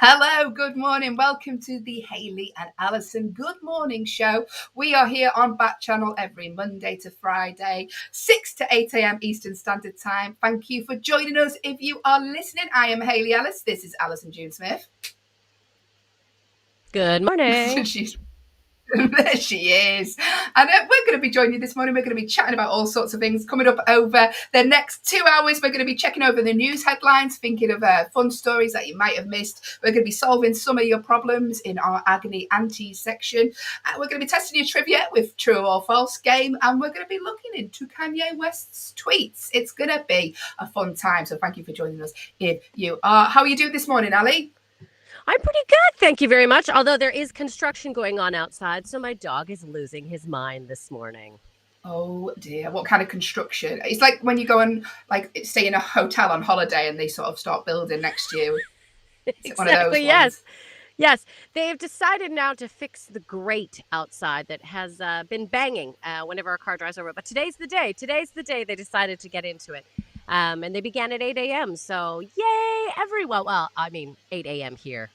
Hello, good morning. Welcome to the Hayley and Allyson Good Morning Show. We are here on Backchannel every Monday to Friday, 6 to 8 a.m. Eastern Standard Time. Thank you for joining us. If you are listening, I am Hayley Ellis. This is Allyson June Smith. Good morning. There she is. And we're going to be joining you this morning. We're going to be chatting about all sorts of things coming up over the next 2 hours. We're going to be checking over the news headlines, thinking of fun stories that you might have missed. We're going to be solving some of your problems in our Agony Aunties section. We're going to be testing your trivia with true or false game. And we're going to be looking into Kanye West's tweets. It's going to be a fun time. So thank you for joining us if you are. How are you doing this morning, Ali? I'm pretty good, thank you very much. Although there is construction going on outside, so my dog is losing his mind this morning. Oh dear, what kind of construction? It's like when you go and stay in a hotel on holiday and they sort of start building next to you. Exactly, yes. Yes, they've decided now to fix the grate outside that has been banging whenever our car drives over. But today's the day. Today's the day they decided to get into it. And they began at 8 a.m. So yay, everyone. Well, I mean, 8 a.m. here.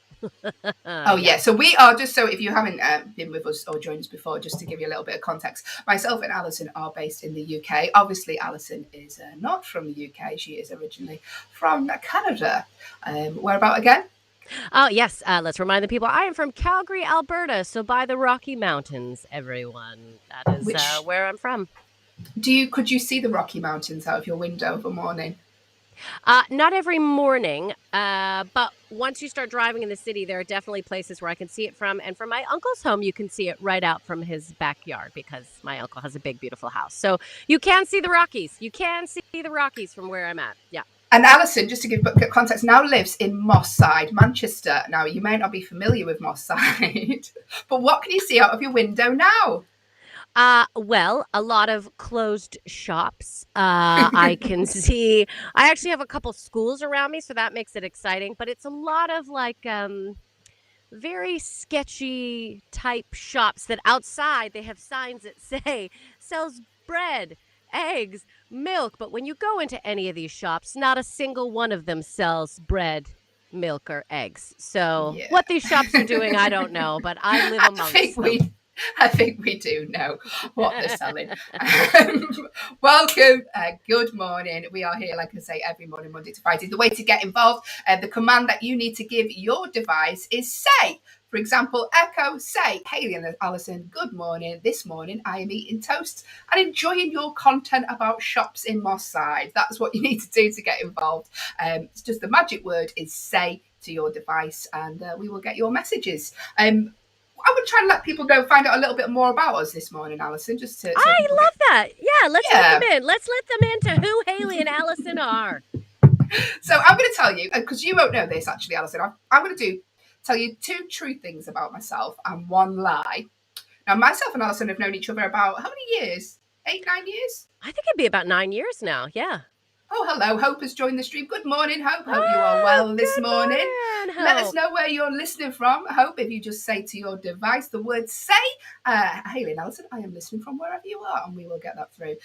Yeah. So we are, just so if you haven't been with us or joined us before, just to give you a little bit of context, myself and Allyson are based in the UK. Obviously, Allyson is not from the UK. She is originally from Canada. Where about again? Oh, yes. Let's remind the people I am from Calgary, Alberta. So by the Rocky Mountains, everyone. That is where I'm from. Could you see the Rocky Mountains out of your window of a morning? Not every morning, but once you start driving in the city, there are definitely places where I can see it from. And from my uncle's home, you can see it right out from his backyard because my uncle has a big, beautiful house. So you can see the Rockies. You can see the Rockies from where I'm at. Yeah. And Allyson, just to give context, now lives in Moss Side, Manchester. Now, you may not be familiar with Moss Side, but what can you see out of your window now? Well, a lot of closed shops. I can see, I actually have a couple schools around me, so that makes it exciting, but it's a lot of very sketchy type shops that outside they have signs that say sells bread, eggs, milk. But when you go into any of these shops, not a single one of them sells bread, milk, or eggs. So what these shops are doing, I don't know, but I live amongst them. I think we do know what they're selling. Welcome. Good morning. We are here, like I say, every morning, Monday to Friday. The way to get involved, the command that you need to give your device is say. For example, echo, say, Hayley and Allyson, good morning. This morning I am eating toast and enjoying your content about shops in Moss Side. That's what you need to do to get involved. It's just the magic word is say to your device, and we will get your messages. I would try and let people find out a little bit more about us this morning, Allyson. I love that. Yeah, let them in. Let's let them into who Hayley and Allyson are. So I'm going to tell you, because you won't know this actually, Allyson. I'm going to tell you 2 true things about myself and 1 lie. Now, myself and Allyson have known each other about how many years? 8, 9 years? I think it'd be about 9 years now. Yeah. Oh, hello. Hope has joined the stream. Good morning, Hope. Hope you are well this morning. Let us know where you're listening from. Hope, if you just say to your device the word say, Hayley and Allyson, I am listening from wherever you are, and we will get that through.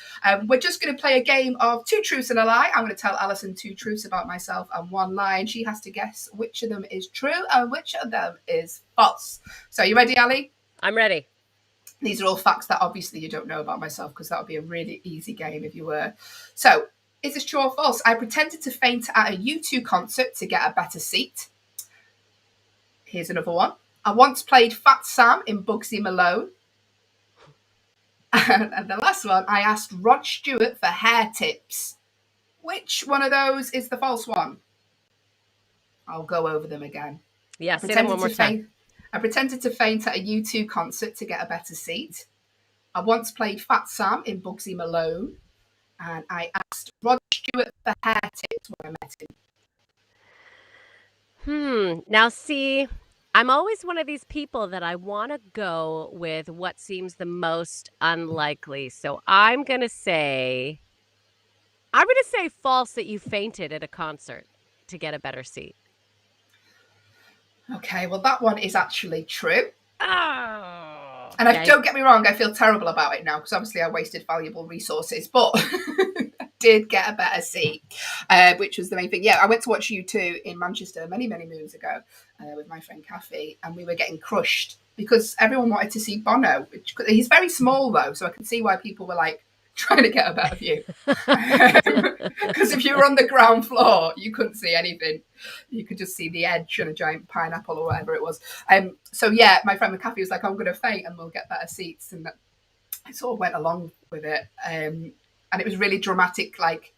We're just going to play a game of 2 truths and a lie. I'm going to tell Allyson 2 truths about myself and 1 lie, and she has to guess which of them is true and which of them is false. So, you ready, Ali? I'm ready. These are all facts that obviously you don't know about myself, because that would be a really easy game if you were. So, is this true or false? I pretended to faint at a U2 concert to get a better seat. Here's another one. I once played Fat Sam in Bugsy Malone. And the last one, I asked Rod Stewart for hair tips. Which one of those is the false one? I'll go over them again. Yeah, say them one more time. I pretended to faint at a U2 concert to get a better seat. I once played Fat Sam in Bugsy Malone. And I asked Rod Stewart for hair tips when I met him. Now, see, I'm always one of these people that I want to go with what seems the most unlikely. So I'm going to say false, that you fainted at a concert to get a better seat. Okay, well, that one is actually true. Oh. And don't get me wrong, I feel terrible about it now, because obviously I wasted valuable resources, but did get a better seat, which was the main thing. Yeah, I went to watch U2 in Manchester many, many moons ago with my friend Kathy, and we were getting crushed because everyone wanted to see Bono. He's very small, though, so I can see why people were like, trying to get a better view. Because if you were on the ground floor, you couldn't see anything. You could just see the edge on a giant pineapple or whatever it was. So yeah, my friend McCaffrey was like, I'm going to faint and we'll get better seats. And I sort of went along with it. And it was really dramatic, like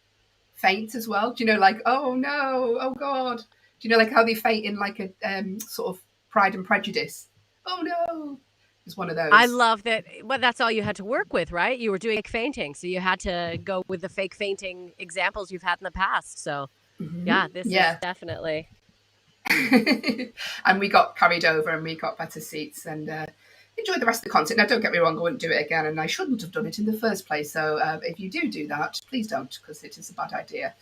faint as well. Do you know, like, oh no, oh God. Do you know, like how they faint in like a sort of Pride and Prejudice? Oh no. It's one of those. I love that. Well, that's all you had to work with, right? You were doing fake fainting, so you had to go with the fake fainting examples you've had in the past. So, yeah, this is definitely. And we got carried over and we got better seats and enjoyed the rest of the concert. Now, don't get me wrong, I wouldn't do it again, and I shouldn't have done it in the first place. So, if you do that, please don't, because it is a bad idea.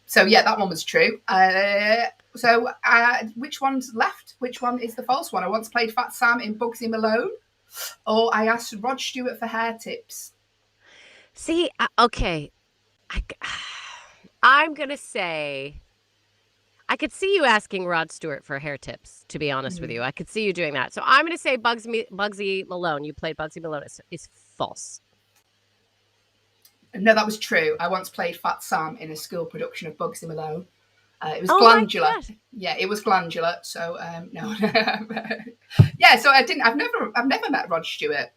So, yeah, that one was true. So, which one's left? Which one is the false one? I once played Fat Sam in Bugsy Malone, or I asked Rod Stewart for hair tips. See, okay, I'm gonna say I could see you asking Rod Stewart for hair tips. To be honest with you, I could see you doing that. So I'm gonna say Bugsy Malone. You played Bugsy Malone is false. No, that was true. I once played Fat Sam in a school production of Bugsy Malone. It was Glandular. Yeah, it was Glandular. So no. Yeah, so I've never met Rod Stewart.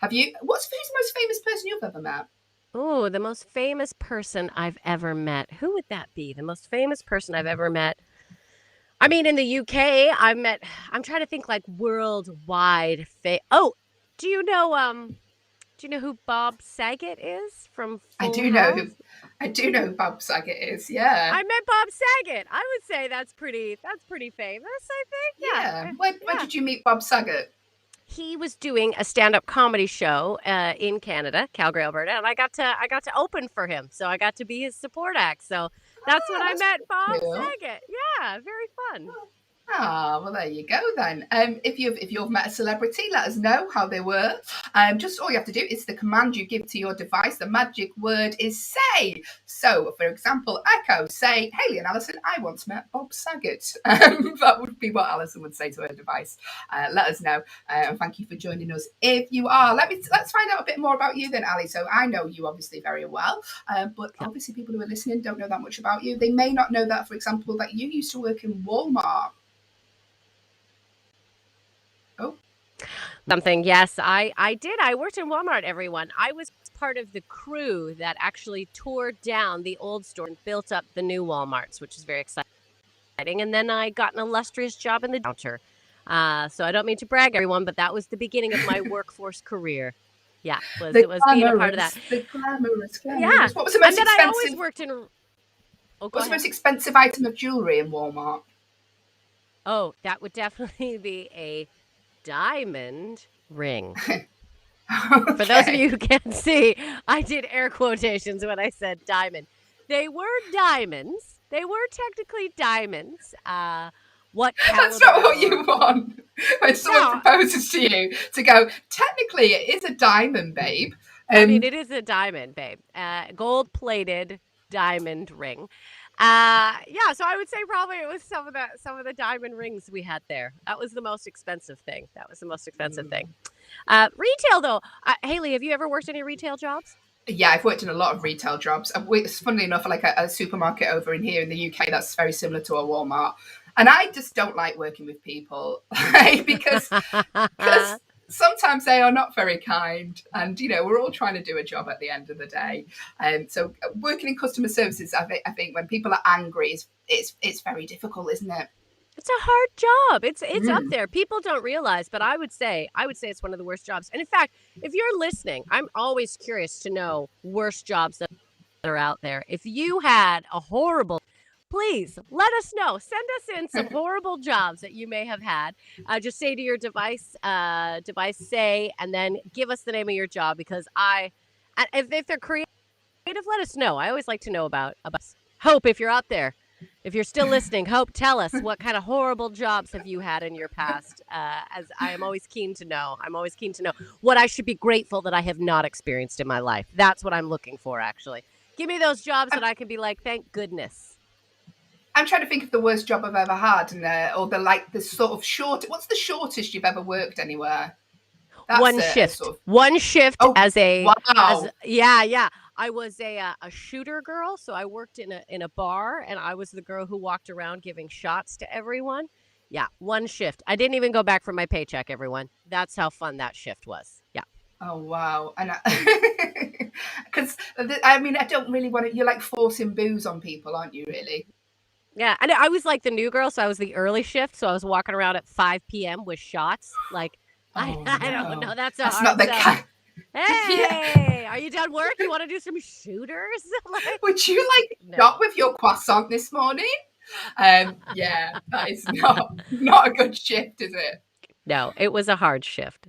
Have you? Who's the most famous person you've ever met? Oh, the most famous person I've ever met. Who would that be? The most famous person I've ever met. I mean, in the UK, I'm trying to think like worldwide. Do you know? Do you know who Bob Saget is from Full House? I do know who Bob Saget is. Yeah, I met Bob Saget. I would say that's pretty famous. I think. Yeah. When did you meet Bob Saget? He was doing a stand-up comedy show in Canada, Calgary, Alberta, and I got to open for him. So I got to be his support act. So that's when I met Bob Saget. Yeah, very fun. Ah, well, there you go then. If you've met a celebrity, let us know how they were. Just all you have to do is the command you give to your device. The magic word is say. So, for example, Echo, say, Hayley and Allyson, I once met Bob Saget. That would be what Allyson would say to her device. Let us know. And thank you for joining us. If you are, let's find out a bit more about you then, Ali. So I know you obviously very well, but obviously people who are listening don't know that much about you. They may not know that, for example, that you used to work in Walmart. Something, yes, I did. I worked in Walmart, everyone. I was part of the crew that actually tore down the old store and built up the new Walmarts, which is very exciting. And then I got an illustrious job in the counter. So I don't mean to brag, everyone, but that was the beginning of my workforce career. Yeah, it was being a part of that. The glamorous. Yeah. What was the most expensive? I always worked in. What's the most expensive item of jewelry in Walmart? Oh, that would definitely be a diamond ring. Okay. For those of you who can't see, I did air quotations when I said diamond. They were diamonds. They were technically diamonds. What caliber? That's not what you want. When someone proposes to you to go, technically it is a diamond, babe. I mean, it is a diamond, babe. Gold-plated diamond ring. Yeah, so I would say probably it was some of the diamond rings we had there. That was the most expensive thing. Retail, though. Hayley, have you ever worked any retail jobs? Yeah, I've worked in a lot of retail jobs. Funnily enough, like a supermarket over in here in the UK, that's very similar to a Walmart. And I just don't like working with people because sometimes they are not very kind, and we're all trying to do a job at the end of the day. So working in customer services, I think when people are angry, it's very difficult, isn't it? It's a hard job. It's up there. People don't realize, but I would say it's one of the worst jobs. And in fact, if you're listening, I'm always curious to know worst jobs that are out there. If you had a horrible, please let us know. Send us in some horrible jobs that you may have had. Just say to your device say, and then give us the name of your job, because if they're creative, let us know. I always like to know about Hope, if you're out there. If you're still listening, Hope, tell us what kind of horrible jobs have you had in your past, as I am always keen to know. I'm always keen to know what I should be grateful that I have not experienced in my life. That's what I'm looking for, actually. Give me those jobs that I can be like, thank goodness. I'm trying to think of the worst job I've ever had, and or the sort of short. What's the shortest you've ever worked anywhere? That's One shift. One shift as a wow. Yeah. I was a shooter girl, so I worked in a bar, and I was the girl who walked around giving shots to everyone. Yeah, one shift. I didn't even go back for my paycheck, everyone. That's how fun that shift was. Yeah. Oh wow. And because I mean, I don't really want to. You're like forcing booze on people, aren't you? Really? Yeah, and I was like the new girl, so I was the early shift, so I was walking around at 5 p.m. with shots. Like, I don't know. That's not hard the sell. Hey, yeah. Are you done work? You want to do some shooters? Like, would you shot with your croissant this morning? Yeah, that is not a good shift, is it? No, it was a hard shift.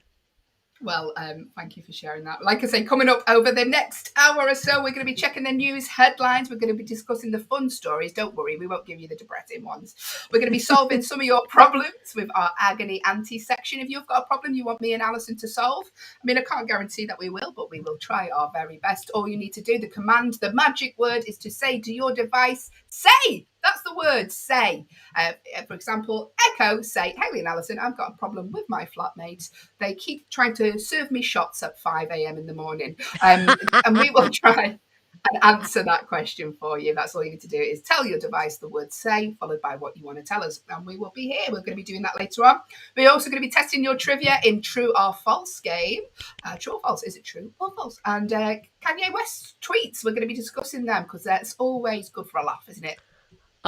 Well, thank you for sharing that. Like I say, coming up over the next hour or so, we're going to be checking the news headlines. We're going to be discussing the fun stories. Don't worry, we won't give you the depressing ones. We're going to be solving some of your problems with our Agony Auntie section. If you've got a problem you want me and Allyson to solve, I mean, I can't guarantee that we will, but we will try our very best. All you need to do, the magic word is to say to your device, say. That's the word, say. For example, Echo, say, Hayley and Allyson, I've got a problem with my flatmates. They keep trying to serve me shots at 5 a.m. in the morning. And we will try and answer that question for you. That's all you need to do is tell your device the word say, followed by what you want to tell us. And we will be here. We're going to be doing that later on. We're also going to be testing your trivia in True or False game. True or false? Is it true or false? And Kanye West tweets. We're going to be discussing them because that's always good for a laugh, isn't it?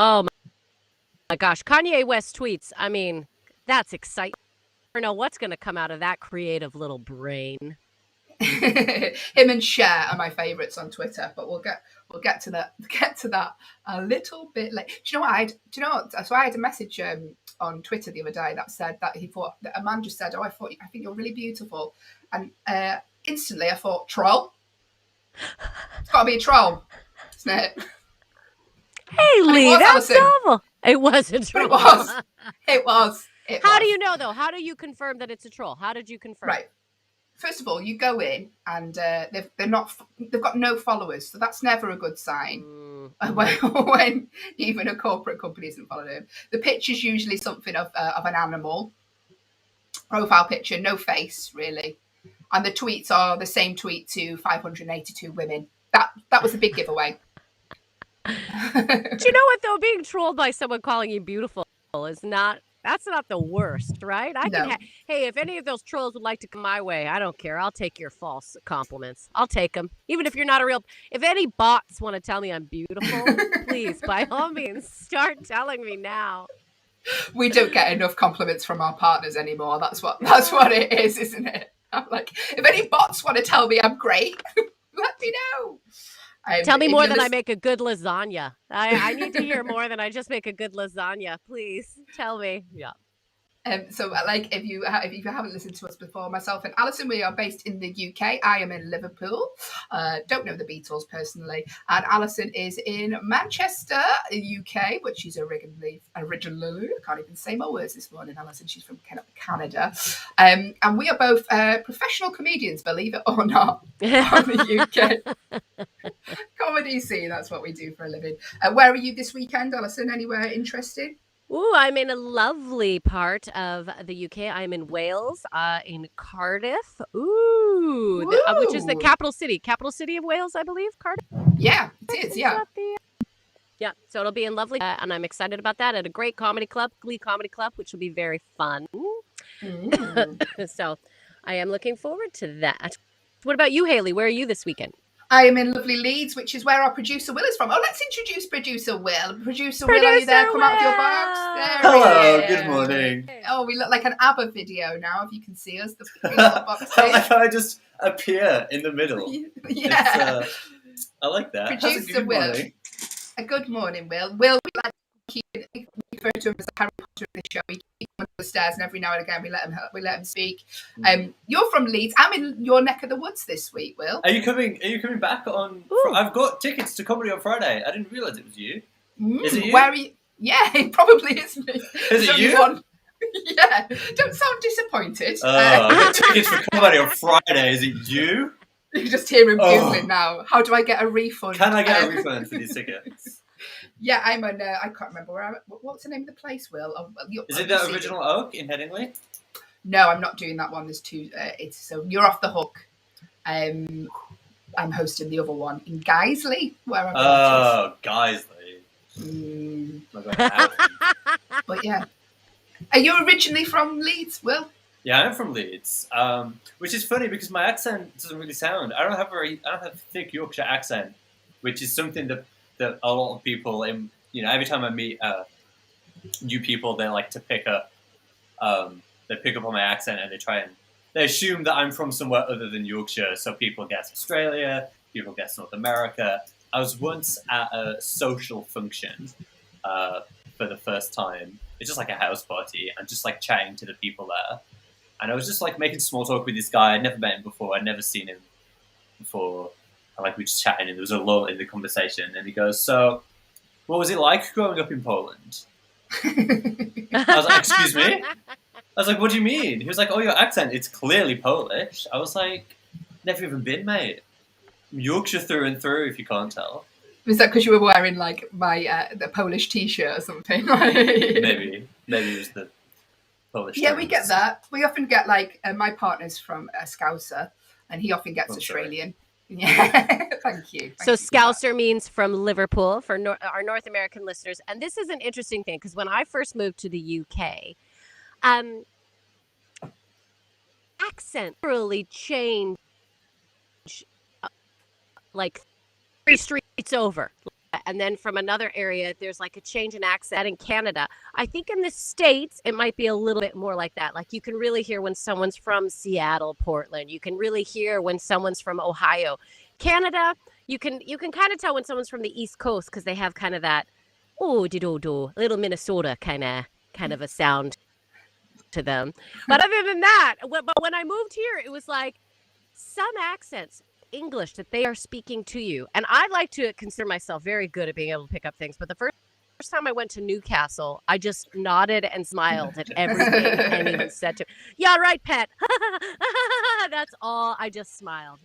Oh my gosh, Kanye West tweets. I mean, that's exciting. I don't know what's going to come out of that creative little brain. Him and Cher are my favourites on Twitter, but we'll get to that a little bit later. Do you know what? So I had a message on Twitter the other day that said that he thought that a man just said, "Oh, I think you're really beautiful," and instantly I thought, troll. It's got to be a troll, isn't it? Hayley, that's awful. It was a troll. It was. How do you know, though? How do you confirm that it's a troll? How did you confirm? Right. First of all, you go in and they've got no followers, so that's never a good sign. When even a corporate company isn't following him, the picture's usually something of an animal. Profile picture, no face really, and the tweets are the same tweet to 582 women. That was a big giveaway. Do you know what though? Being trolled by someone calling you beautiful is not. That's not the worst, right? Hey, if any of those trolls would like to come my way, I don't care. I'll take your false compliments. I'll take them. Even if you're not a real... If any bots want to tell me I'm beautiful, please, by all means, start telling me now. We don't get enough compliments from our partners anymore. That's what it is, isn't it? I'm like, if any bots want to tell me I'm great, let me know. Tell me more than I make a good lasagna. I need to hear more than I just make a good lasagna. Please tell me. Yeah. So, like, if you haven't listened to us before, myself and Allyson, we are based in the UK. I am in Liverpool. Don't know the Beatles personally. And Allyson is in Manchester, UK, which she's originally. I can't even say my words this morning, Allyson. She's from Canada. And we are both professional comedians, believe it or not, on the UK comedy scene. That's what we do for a living. Where are you this weekend, Allyson? Anywhere interesting? Ooh, I'm in a lovely part of the UK. I'm in Wales, in Cardiff. Which is the capital city of Wales, I believe. Cardiff. Yeah, it is. Yeah. Yeah, so it'll be in lovely, and I'm excited about that at a great comedy club, Glee Comedy Club, which will be very fun. So I am looking forward to that. What about you, Hayley? Where are you this weekend? I am in lovely Leeds, which is where our producer Will is from. Oh, let's introduce producer Will. Producer Will, are you there? Come out of your box. Hello, good morning. Oh, we look like an ABBA video now, if you can see us. I just appear in the middle. Yeah. I like that. Producer Will. Morning. A good morning, Will. Will, we like to refer to him as Harry Potter in the show. We keep him on the stairs, and every now and again we let him speak. You're from Leeds. I'm in your neck of the woods this week, Will. Are you coming back on? I've got tickets to comedy on Friday. I didn't realise it was you. Is it you? Where are you? Yeah, it probably is me. Is it you? Yeah. Don't sound disappointed. I've got tickets for comedy on Friday. Is it you? You just hear him googling now. How do I get a refund? Can I get a refund for these tickets? Yeah, I'm on. I can't remember where I'm. What's the name of the place, Will? Is it the original Oak in Headingley? No, I'm not doing that one. There's two. So you're off the hook. I'm hosting the other one in Guiseley, where I've Guiseley. But yeah, are you originally from Leeds, Will? Yeah, I'm from Leeds, which is funny because my accent doesn't really sound. I don't have a thick Yorkshire accent, which is something that a lot of people every time I meet new people, they like to pick up. They pick up on my accent and they assume that I'm from somewhere other than Yorkshire. So people guess Australia, people guess North America. I was once at a social function for the first time. It's just like a house party and just like chatting to the people there. And I was just like making small talk with this guy. I'd never met him before. I'd never seen him before. And like we were just chatting and there was a lull in the conversation. And he goes, "So, what was it like growing up in Poland?" I was like, "Excuse me?" I was like, "What do you mean?" He was like, "Oh, your accent, it's clearly Polish." I was like, "Never even been, mate. I'm Yorkshire through and through, if you can't tell." Was that because you were wearing like the Polish T-shirt or something? Maybe it was the Polish. Yeah, we get that. We often get like my partner's from Scouser, and he often gets Australian. Yeah, thank you. So Scouser means from Liverpool for our North American listeners, and this is an interesting thing because when I first moved to the UK, accent really changed like 3 streets over. And then from another area, there's like a change in accent in Canada. I think in the States, it might be a little bit more like that. Like you can really hear when someone's from Seattle, Portland. You can really hear when someone's from Ohio. Canada, you can kind of tell when someone's from the East Coast because they have kind of that little Minnesota kind of a sound to them. But other than that, when I moved here, it was like some accents. English that they are speaking to you, and I like to consider myself very good at being able to pick up things, but the first time I went to Newcastle, I just nodded and smiled at everything anyone said to me. Yeah, right, pet. That's all. I just smiled.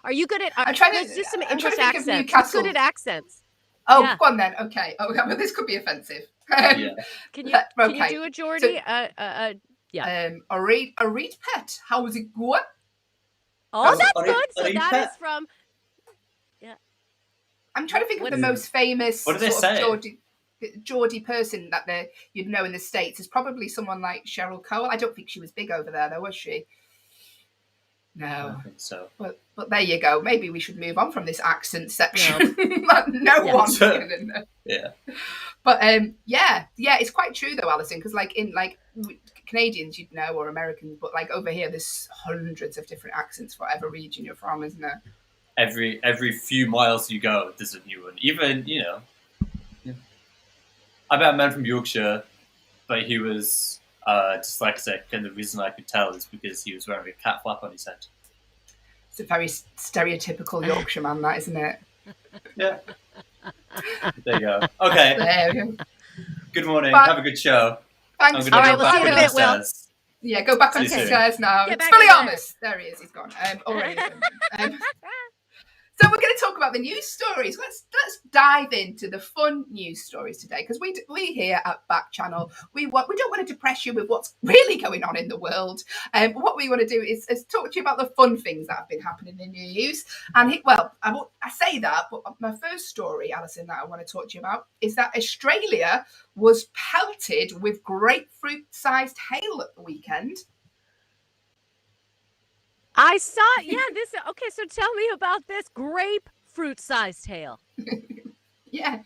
Are you good at let's do some English accents? Who's good at accents? Oh, yeah. Go on then. Okay. Oh, well, this could be offensive. Yeah. Can you do a Geordie? Yeah. A read pet. How was it going? Oh, that's good. So that is from. Yeah. I'm trying to think of the most famous what do they say? Geordie person that you'd know in the States. Is probably someone like Cheryl Cole. I don't think she was big over there, though, was she? No. I don't think so. But there you go. Maybe we should move on from this accent section. No one's going to know. Yeah. But yeah, it's quite true though, Allyson, because like in Canadians you'd know or Americans, but like over here there's hundreds of different accents for whatever region you're from, isn't there? Every few miles you go, there's a new one. Even I met a man from Yorkshire, but he was dyslexic, and the reason I could tell is because he was wearing a cat flap on his head. It's a very stereotypical Yorkshire man, that, isn't it? Yeah. There you go. Okay. There we go. Good morning. Have a good show. Thanks. All right, we'll see you in a bit, Will. Yeah, go back on stairs now. Get back Expelliarmus. There he is. He's gone. Already. So we're going to talk about the news stories. Let's dive into the fun news stories today, because we here at Backchannel, we don't want to depress you with what's really going on in the world. What we want to do is talk to you about the fun things that have been happening in the news. And I say that, but my first story, Allyson, that I want to talk to you about is that Australia was pelted with grapefruit-sized hail at the weekend. I saw, okay, so tell me about this grapefruit-sized hail. Yeah,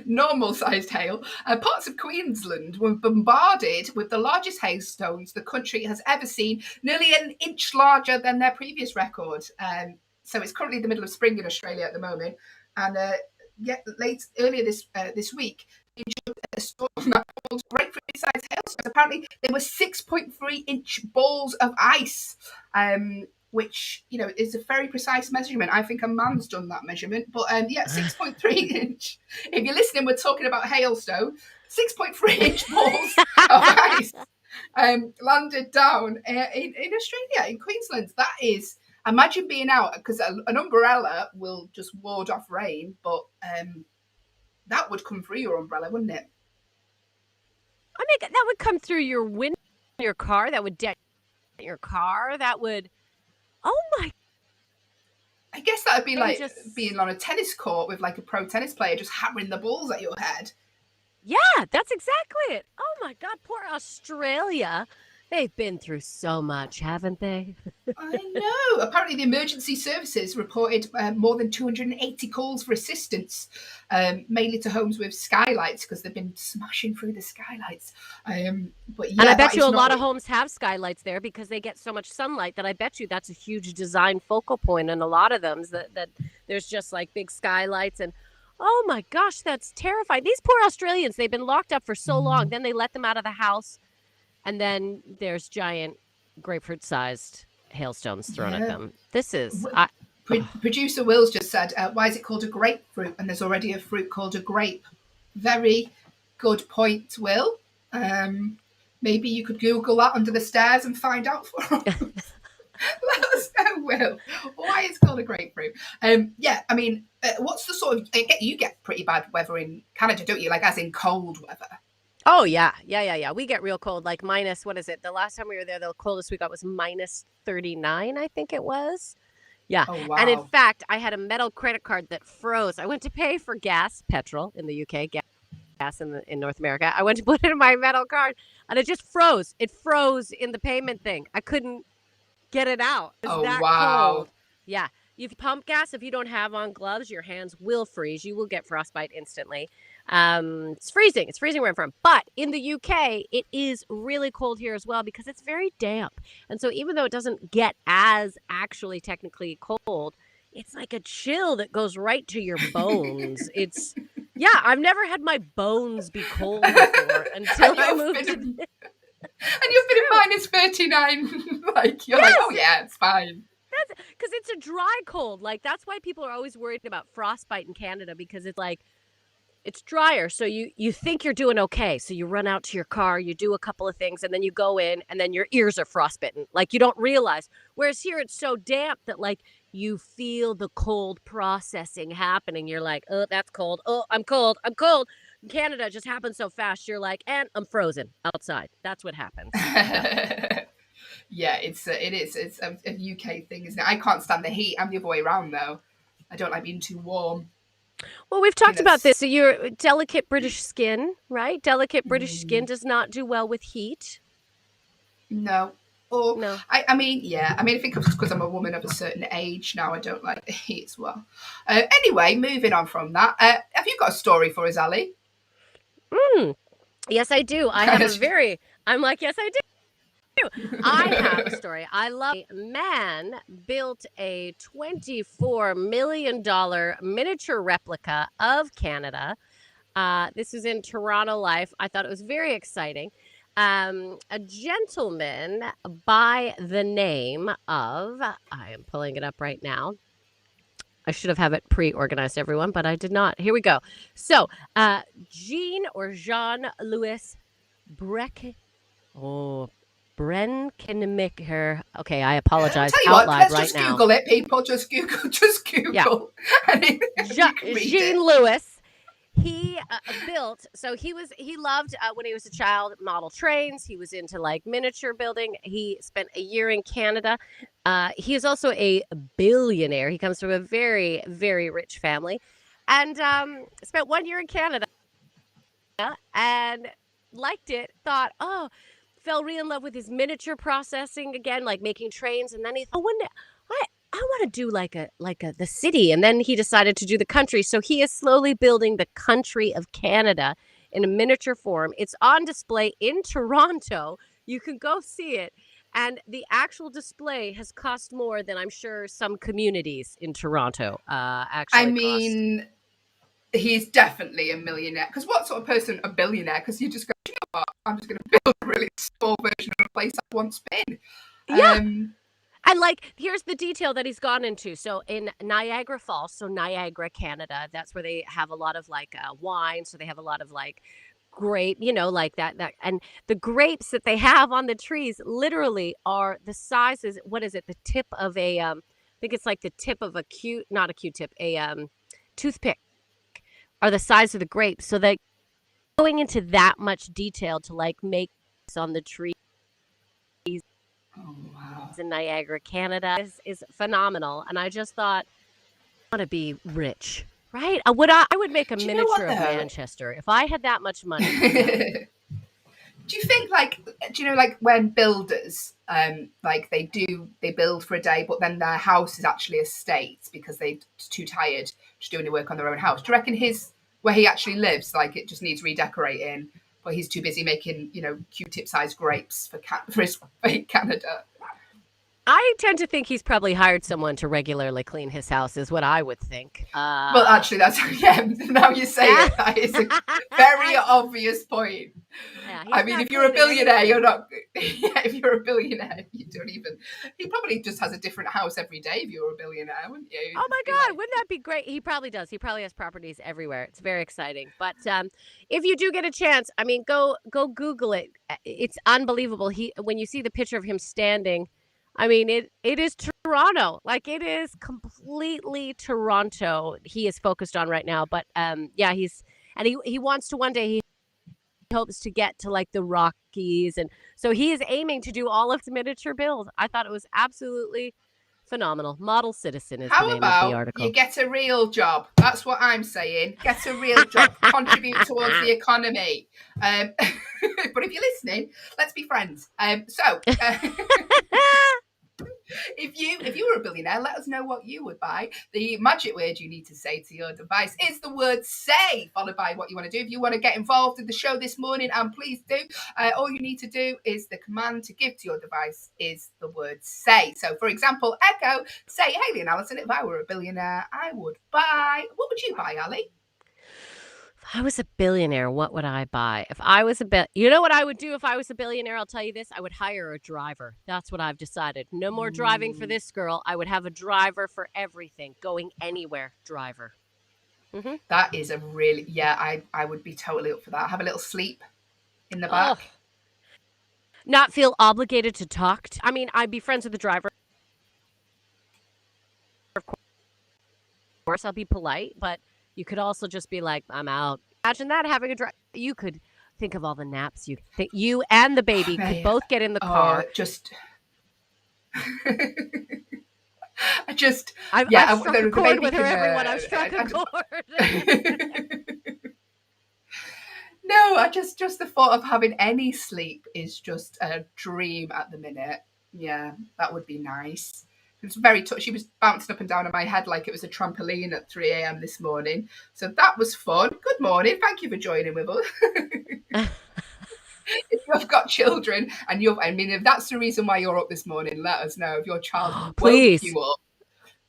normal-sized hail. Parts of Queensland were bombarded with the largest hailstones the country has ever seen, nearly an inch larger than their previous record. So it's currently the middle of spring in Australia at the moment. And earlier this week, a storm that called grapefruit-sized hailstones. Apparently, there were 6.3-inch balls of ice, which is a very precise measurement. I think a man's done that measurement, but 6.3-inch. If you're listening, we're talking about hailstone. 6.3-inch balls of ice landed down in Australia, in Queensland. That is Imagine being out, because an umbrella will just ward off rain, but that would come through your umbrella, wouldn't it? I mean, that would come through your window, your car. That would dent your car. That would. Oh my! I guess that would be like just being on a tennis court with like a pro tennis player just hammering the balls at your head. Yeah, that's exactly it. Oh my God, poor Australia. They've been through so much, haven't they? I know. Apparently, the emergency services reported more than 280 calls for assistance, mainly to homes with skylights because they've been smashing through the skylights. But yeah, and I bet you a lot of homes have skylights there because they get so much sunlight that I bet you that's a huge design focal point in a lot of them. That there's just like big skylights and. Oh my gosh, that's terrifying. These poor Australians, they've been locked up for so long. Then they let them out of the house. And then there's giant grapefruit-sized hailstones thrown at them. This is... Producer Will's just said, why is it called a grapefruit? And there's already a fruit called a grape. Very good point, Will. Maybe you could Google that under the stairs and find out for us. Let us know, Will, why it's called a grapefruit. Yeah, I mean, what's the sort of... You get pretty bad weather in Canada, don't you? Like, as in cold weather. Oh, yeah. We get real cold, like minus, what is it? The last time we were there, the coldest we got was minus 39, I think it was. Yeah. Oh, wow. And in fact, I had a metal credit card that froze. I went to pay for petrol in the UK, gas in North America. I went to put it in my metal card, and it just froze. It froze in the payment thing. I couldn't get it out. It was that cold. Yeah. You pump gas, if you don't have on gloves, your hands will freeze. You will get frostbite instantly. It's freezing. It's freezing where I'm from. But in the UK, it is really cold here as well because it's very damp. And so even though it doesn't get as actually technically cold, it's like a chill that goes right to your bones. I've never had my bones be cold before until I moved to... And you've been at minus 39. Like, you're like, oh yeah, it's fine. That's because it's a dry cold. Like, that's why people are always worried about frostbite in Canada, because it's like, it's drier. So you think you're doing okay. So you run out to your car, you do a couple of things, and then you go in, and then your ears are frostbitten. Like, you don't realize. Whereas here it's so damp that, like, you feel the cold processing happening. You're like, oh, that's cold. Oh, I'm cold. In Canada, it just happens so fast. You're like, and I'm frozen outside. That's what happens. Yeah, it is. It's a UK thing, isn't it? I can't stand the heat. I'm the other way around, though. I don't like being too warm. Well, we've talked about this. So you're delicate British skin, right? Delicate British skin does not do well with heat. No. No. I mean, yeah. I mean, I think it's because I'm a woman of a certain age now. I don't like the heat as well. Anyway, moving on from that. Have you got a story for us, Ali? Yes, I do. I have I'm like, yes, I do. I have a story. I love a man built a $24 million miniature replica of Canada. This was in Toronto Life. I thought it was very exciting. A gentleman by the name of, I am pulling it up right now. I should have it pre-organized, everyone, but I did not. Here we go. So, Jean-Louis Brenkenmaker. Okay, I apologize out loud right now. Just Google it, people. Just Google. Yeah. Jean-Louis. He built, so he loved, when he was a child, model trains. He was into like miniature building. He spent a year in Canada. He is also a billionaire. He comes from a very, very rich family, and spent 1 year in Canada and liked it, fell really in love with his miniature processing again, like making trains. And then he thought, I want to do like the city. And then he decided to do the country. So he is slowly building the country of Canada in a miniature form. It's on display in Toronto. You can go see it. And the actual display has cost more than I'm sure some communities in Toronto cost. He's definitely a millionaire. Because what sort of person a billionaire? Because you just go, you know what? I'm just going to build a really small version of a place I've once been. Yeah. And like, here's the detail that he's gone into. So in Niagara Falls, so Niagara, Canada, that's where they have a lot of like wine. So they have a lot of like grape, like that. And the grapes that they have on the trees literally are the sizes. What is it? The tip of a think it's like the tip of not a Q-tip, a toothpick, are the size of the grapes. So they going into that much detail to like make on the trees in Niagara, Canada is phenomenal. And I just thought, I want to be rich, right? I would make a miniature of Manchester if I had that much money. Do you think like when builders like they build for a day, but then their house is actually a state because they're too tired to do any work on their own house? Do you reckon where he actually lives, like it just needs redecorating, but he's too busy making, Q-tip sized grapes for his fake Canada? I tend to think he's probably hired someone to regularly clean his house, is what I would think. Well, actually, that's now you say it. That is a very obvious point. Yeah, I mean, if you're a billionaire, you're not. Yeah, if you're a billionaire, you don't even. He probably just has a different house every day. If you're a billionaire, wouldn't you? Oh my God, wouldn't that be great? He probably does. He probably has properties everywhere. It's very exciting. But if you do get a chance, I mean, go Google it. It's unbelievable. When you see the picture of him standing. I mean, it is Toronto. Like, it is completely Toronto he is focused on right now. But, yeah, he wants to one day, he hopes to get to, like, the Rockies. And so he is aiming to do all of the miniature build. I thought it was absolutely phenomenal. Model citizen is the name of the article. How about you get a real job? That's what I'm saying. Get a real job. Contribute towards the economy. But if you're listening, let's be friends. If you were a billionaire, let us know what you would buy. The magic word you need to say to your device is the word say, followed by what you want to do. If you want to get involved in the show this morning, and please do, all you need to do is the command to give to your device is the word say. So, for example, Echo, say, Hayley and Allyson, if I were a billionaire, I would buy... What would you buy, Ali? If I was a billionaire, what would I buy? If I was you know what I would do if I was a billionaire? I'll tell you this. I would hire a driver. That's what I've decided. No more driving for this girl. I would have a driver for everything. Going anywhere driver. Mm-hmm. That is a really... Yeah, I would be totally up for that. Have a little sleep in the back. Not feel obligated to talk. I mean, I'd be friends with the driver. Of course, I'll be polite, but... You could also just be like, I'm out. Imagine that, having a drive. You could think of all the naps you and the baby could both get in the car. I've struck a chord with her, everyone. I've struck a chord. No, just the thought of having any sleep is just a dream at the minute. Yeah, that would be nice. It was very touchy. She was bouncing up and down on my head like it was a trampoline at 3 a.m. this morning. So that was fun. Good morning. Thank you for joining with us. If you've got children and if that's the reason why you're up this morning, let us know. If your child woke you up,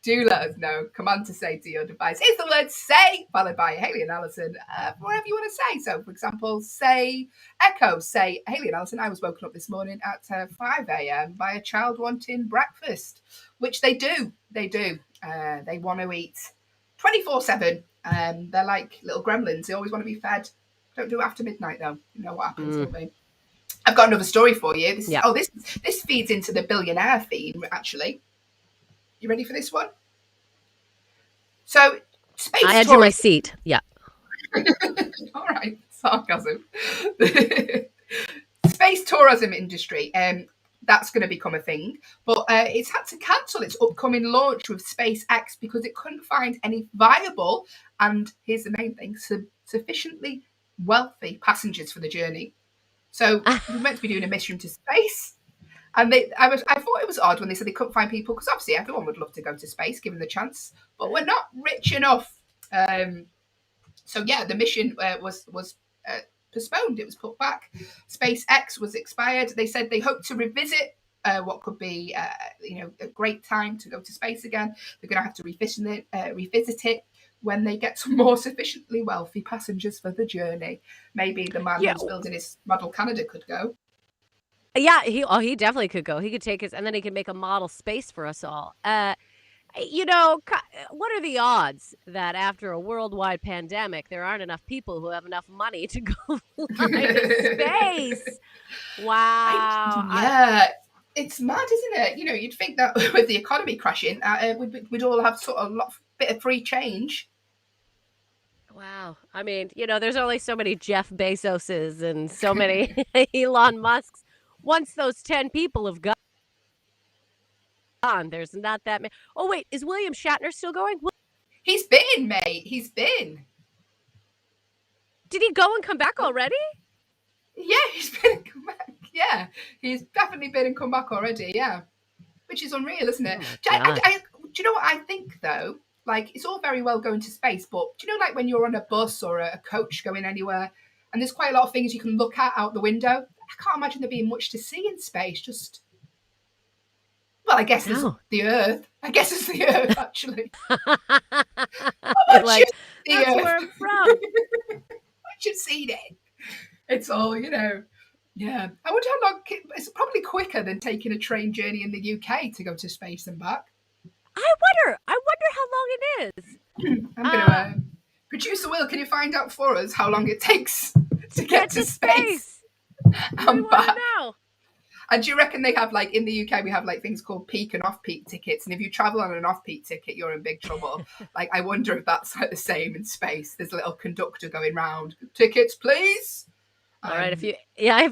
do let us know. Command to say to your device is the word say, followed by Hayley and Allyson, whatever you want to say. So, for example, Echo, say, Hayley and Allyson, I was woken up this morning at 5 a.m. by a child wanting breakfast, which they do. They do. They want to eat 24/7. They're like little gremlins. They always want to be fed. Don't do it after midnight, though. You know what happens, don't they? I've got another story for you. This feeds into the billionaire theme, actually. You ready for this one? So, space tourism. I had you in my seat. Yeah. All right. Sarcasm. Space tourism industry. That's going to become a thing. But it's had to cancel its upcoming launch with SpaceX because it couldn't find any viable, and here's the main thing, sufficiently wealthy passengers for the journey. So we're meant to be doing a mission to space. And I thought it was odd when they said they couldn't find people, because obviously everyone would love to go to space given the chance, but we're not rich enough. So yeah, the mission was postponed. It was put back. SpaceX was expired. They said they hope to revisit what could be a great time to go to space again. They're going to have to revisit it when they get some more sufficiently wealthy passengers for the journey. Maybe the man who's building his model Canada could go. Yeah, he definitely could go. He could take and then he could make a model space for us all. What are the odds that after a worldwide pandemic, there aren't enough people who have enough money to go fly to space? Wow. It's mad, isn't it? You know, you'd think that with the economy crashing, we'd all have sort of a bit of free change. Wow. I mean, there's only so many Jeff Bezoses and so many Elon Musks. Once those 10 people have gone, there's not that many. Oh, wait, is William Shatner still going? He's been, mate. He's been. Did he go and come back already? Yeah, he's been and come back. Yeah, he's definitely been and come back already. Yeah, which is unreal, isn't it? Do you know what I think though? Like, it's all very well going to space, but do you know, like when you're on a bus or a coach going anywhere, and there's quite a lot of things you can look at out the window. I can't imagine there being much to see in space. Just, well, I guess it's the Earth. I guess it's the Earth, actually. Like, that's where I'm from. What you've seen it. It's all, Yeah. I wonder how long. It's probably quicker than taking a train journey in the UK to go to space and back. I wonder how long it is. I'm gonna producer Will, can you find out for us how long it takes to get to space and back? Now. And do you reckon they have, like, in the UK, we have like things called peak and off-peak tickets, and if you travel on an off-peak ticket, you're in big trouble. Like, I wonder if that's like the same in space. There's a little conductor going round. Tickets, please. All right, if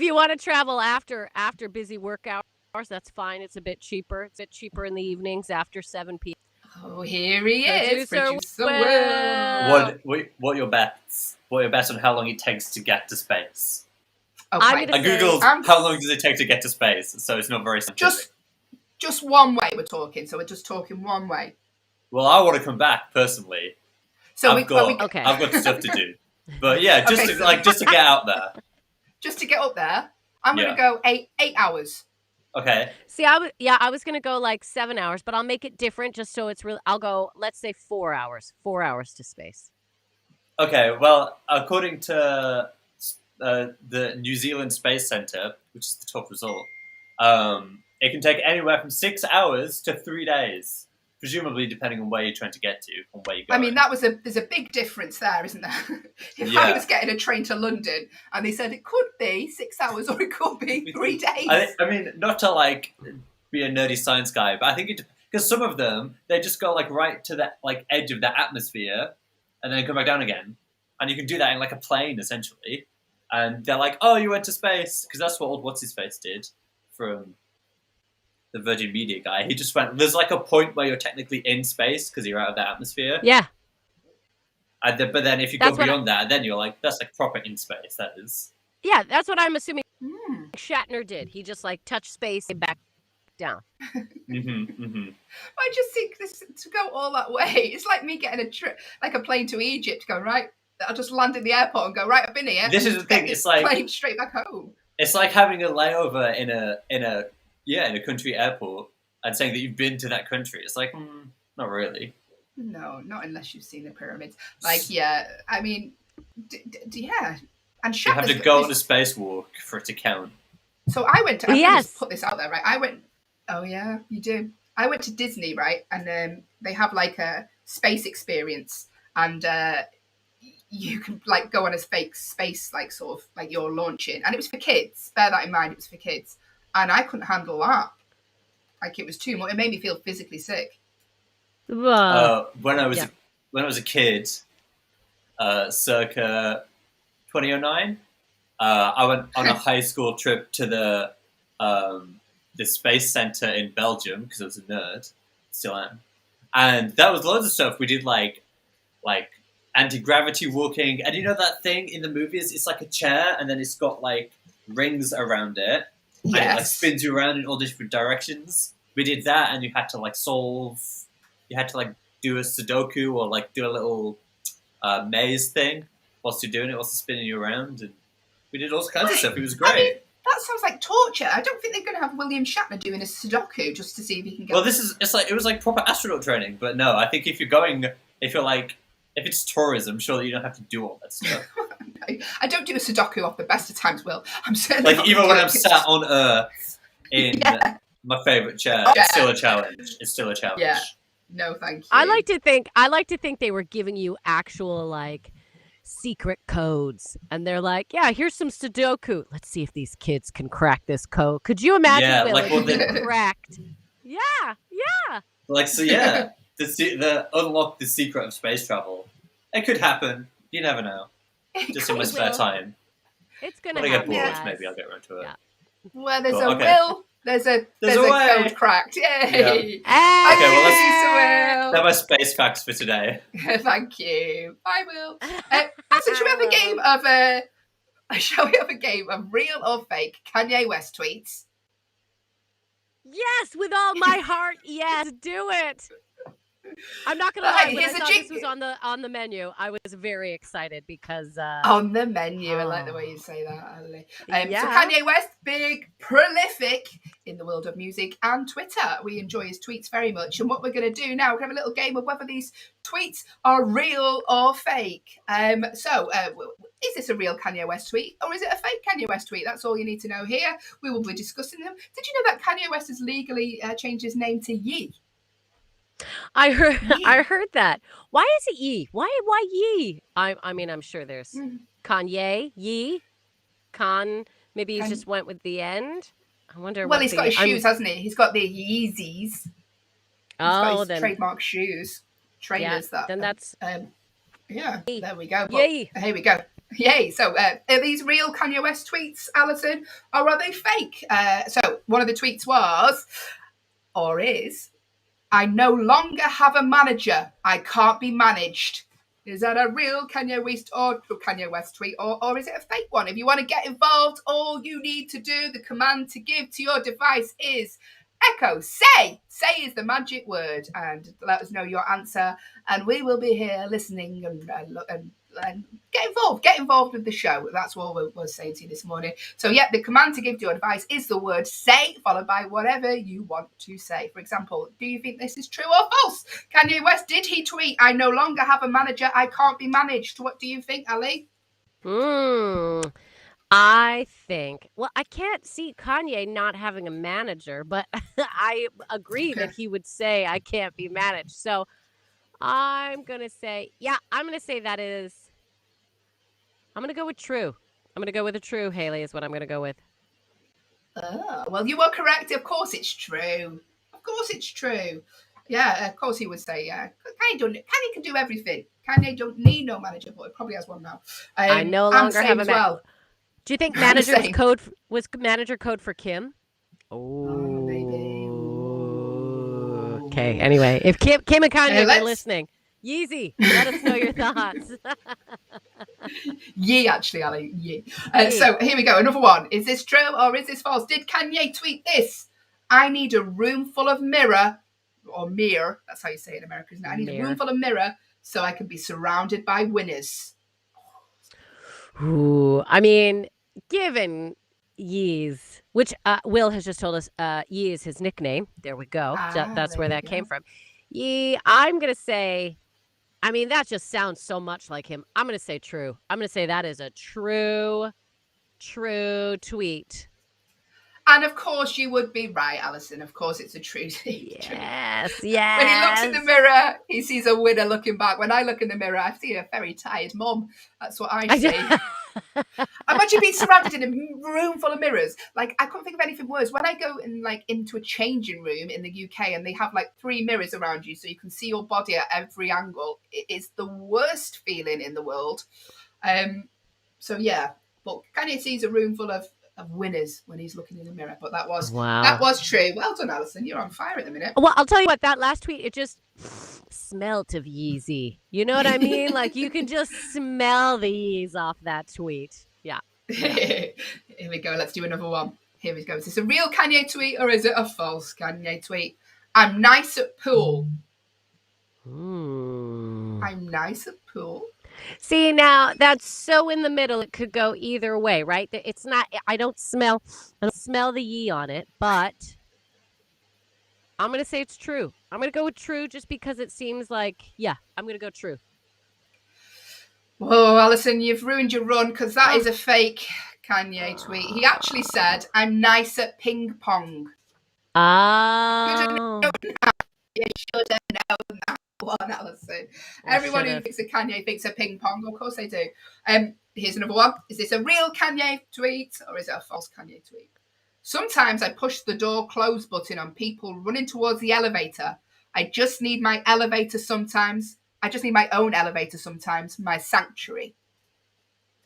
you want to travel after busy work hours, that's fine. It's a bit cheaper. It's a bit cheaper in the evenings after 7 p.m. Oh, here he is, Producer Will. What are your bets? What are your bets on how long it takes to get to space? Okay. I googled how long does it take to get to space, so it's not very scientific. Just one way we're talking, so we're just talking one way. Well, I want to come back personally. So I've got stuff to do. But yeah, just to get out there. Just to get up there, I'm going to go 8 hours. Okay. See, I was going to go like 7 hours, but I'll make it different just so it's real. I'll go, let's say 4 hours. 4 hours to space. Okay, well, according to the New Zealand Space Centre, which is the top result, it can take anywhere from 6 hours to 3 days. Presumably, depending on where you're trying to get to, on where you're going. I mean, there's a big difference there, isn't there? If I was getting a train to London and they said it could be 6 hours or it could be 3 days. I mean, not to like be a nerdy science guy, but I think because some of them they just go like right to the like edge of the atmosphere and then come back down again, and you can do that in like a plane essentially. And they're like, "Oh, you went to space," because that's what old What's His Face did from the Virgin Media guy. He just went, there's like a point where you're technically in space because you're out of the atmosphere. Yeah. But then if you go beyond that, then you're like, that's like proper in space, that is. Yeah, that's what I'm assuming Shatner did. He just like touched space and back down. I just think this to go all that way, it's like me getting a trip, like a plane to Egypt, go, right, I'll just land in the airport and go, right, I've been here. This is the thing, it's like plane straight back home. It's like having a layover in a country airport and saying that you've been to that country. It's like, not really. No, not unless you've seen the pyramids. Like, yeah, I mean, yeah. And you have to go on a spacewalk for it to count. So I went to, I'm going to put this out there, right? Oh yeah, you do. I went to Disney, right? And they have like a space experience, and you can like go on a fake space, like sort of like you're launching, and it was for kids. Bear that in mind, it was for kids. And I couldn't handle that. Like, it was too much. It made me feel physically sick. When I was a kid, circa 2009, I went on a high school trip to the space center in Belgium because I was a nerd, still am, and that was loads of stuff. We did like anti-gravity walking, and you know that thing in the movies? It's like a chair, and then it's got like rings around it. Yes. And it like spins you around in all different directions. We did that, and you had to like do a Sudoku or like do a little maze thing whilst you're doing it, whilst it's spinning you around. And we did all kinds of stuff. It was great. I mean, that sounds like torture. I don't think they're going to have William Shatner doing a Sudoku just to see if he can get. Well, it was like proper astronaut training, but no, I think if it's tourism, surely you don't have to do all that stuff. I don't do a Sudoku off the best of times, Will. I'm certainly like even when I'm sat on Earth in my favourite chair, it's still a challenge. Yeah. No, thank you. I like to think they were giving you actual like secret codes. And they're like, yeah, here's some Sudoku. Let's see if these kids can crack this code. Could you imagine, Yeah, Will, like, if well, you the- cracked? Yeah. Like, so yeah, the unlock the secret of space travel. It could happen. You never know. Just in my spare Will. time. It's going to When I get happen, bored, guys. maybe I'll get around to it. Yeah. Where there's Cool, a okay. will, there's a way. code cracked. Yay! Yeah. Hey! Okay, well, Will. They're my space facts for today. Thank you. Bye, Will. So shall we have a game of shall we have a game of real or fake Kanye West tweets? Yes, with all my heart. Yes, do it. I'm not gonna lie. When I Here's a saw jig- this was on the menu, I was very excited because On the menu. I like the way you say that, Ali. So yeah. Kanye West, big, prolific in the world of music and Twitter. We enjoy his tweets very much. And what we're going to do now, we're going to have a little game of whether these tweets are real or fake. Is this a real Kanye West tweet or is it a fake Kanye West tweet? That's all you need to know here. We will be discussing them. Did you know that Kanye West has legally changed his name to Ye? I heard that. Why is it Ye? Why Ye? I mean, I'm sure there's Kanye, Ye, Con. Maybe he just went with the end. I wonder. Well, he's got his shoes, hasn't he? He's got the Yeezys. Then trademark shoes, trainers. yeah, then that's yeah. There we go. Yay! Here we go. Yay! So, are these real Kanye West tweets, Allyson, or are they fake? So, one of the tweets was, or is, I no longer have a manager. I can't be managed. Is that a real Kanye West tweet, or is it a fake one? If you want to get involved, all you need to do, the command to give to your device is echo say. Say is the magic word, and let us know your answer. And we will be here listening and get involved with the show. That's what we're saying to you this morning. So yeah, the command to give to your advice is the word say, followed by whatever you want to say. For example, do you think this is true or false? Kanye West, did he tweet, I no longer have a manager, I can't be managed? What do you think, Ali? I think, well, I can't see Kanye not having a manager, but I agree that he would say I can't be managed. So I'm going to say, I'm going to say that is, I'm going to go with true. I'm going to go with a true, Hayley, is what I'm going to go with. Oh, well, you are correct. Of course it's true. Of course it's true. Yeah, of course he would say, Kanye can do everything. Kanye don't need no manager, but he probably has one now. I no longer have a manager. Do you think manager was manager code for Kim? Oh, maybe. Okay, anyway, if Kim and Kanye are listening, Yeezy, let us know your thoughts. Ye, actually, Ali. Ye. So here we go. Another one. Is this true or is this false? Did Kanye tweet this? I need a room full of mirror. That's how you say it in America, isn't it? I need a room full of mirror so I can be surrounded by winners. Ooh, I mean, given Yeez, which Will has just told us Yee is his nickname. There we go. That's where that came from. Yee, I'm going to say, I mean, that just sounds so much like him. I'm going to say true. I'm going to say that is a true tweet. And of course you would be right, Allyson. Of course it's a true tweet. Yes. When he looks in the mirror, he sees a winner looking back. When I look in the mirror, I see a very tired mum. That's what I see. Imagine being surrounded in a room full of mirrors. Like, I couldn't think of anything worse. When I go into a changing room in the UK and they have 3 mirrors around you so you can see your body at every angle, it is the worst feeling in the world. So yeah, but Kanye sees a room full of winners when he's looking in the mirror. But that was true. Well done, Allyson. You're on fire at the minute. Well, I'll tell you what, that last tweet, it just smelt of Yeezy. You know what I mean? Like, you can just smell the Yeez off that tweet. Yeah. Here we go. Let's do another one. Here we go. Is this a real Kanye tweet or is it a false Kanye tweet? I'm nice at pool. I'm nice at pool. See, now that's so in the middle. It could go either way, right? It's not. I don't smell the Yee on it, but I'm gonna say it's true. I'm gonna go with true just because it seems like, I'm gonna go true. Whoa, Allyson, you've ruined your run because that is a fake Kanye tweet. He actually said, "I'm nice at ping pong." Oh. You should have known that. one, Allyson. I Everyone who should've. thinks of Kanye thinks of ping pong. Of course they do. Here's another one. Is this a real Kanye tweet or is it a false Kanye tweet? Sometimes I push the door close button on people running towards the elevator. I just need my elevator sometimes. I just need my own elevator sometimes. My sanctuary.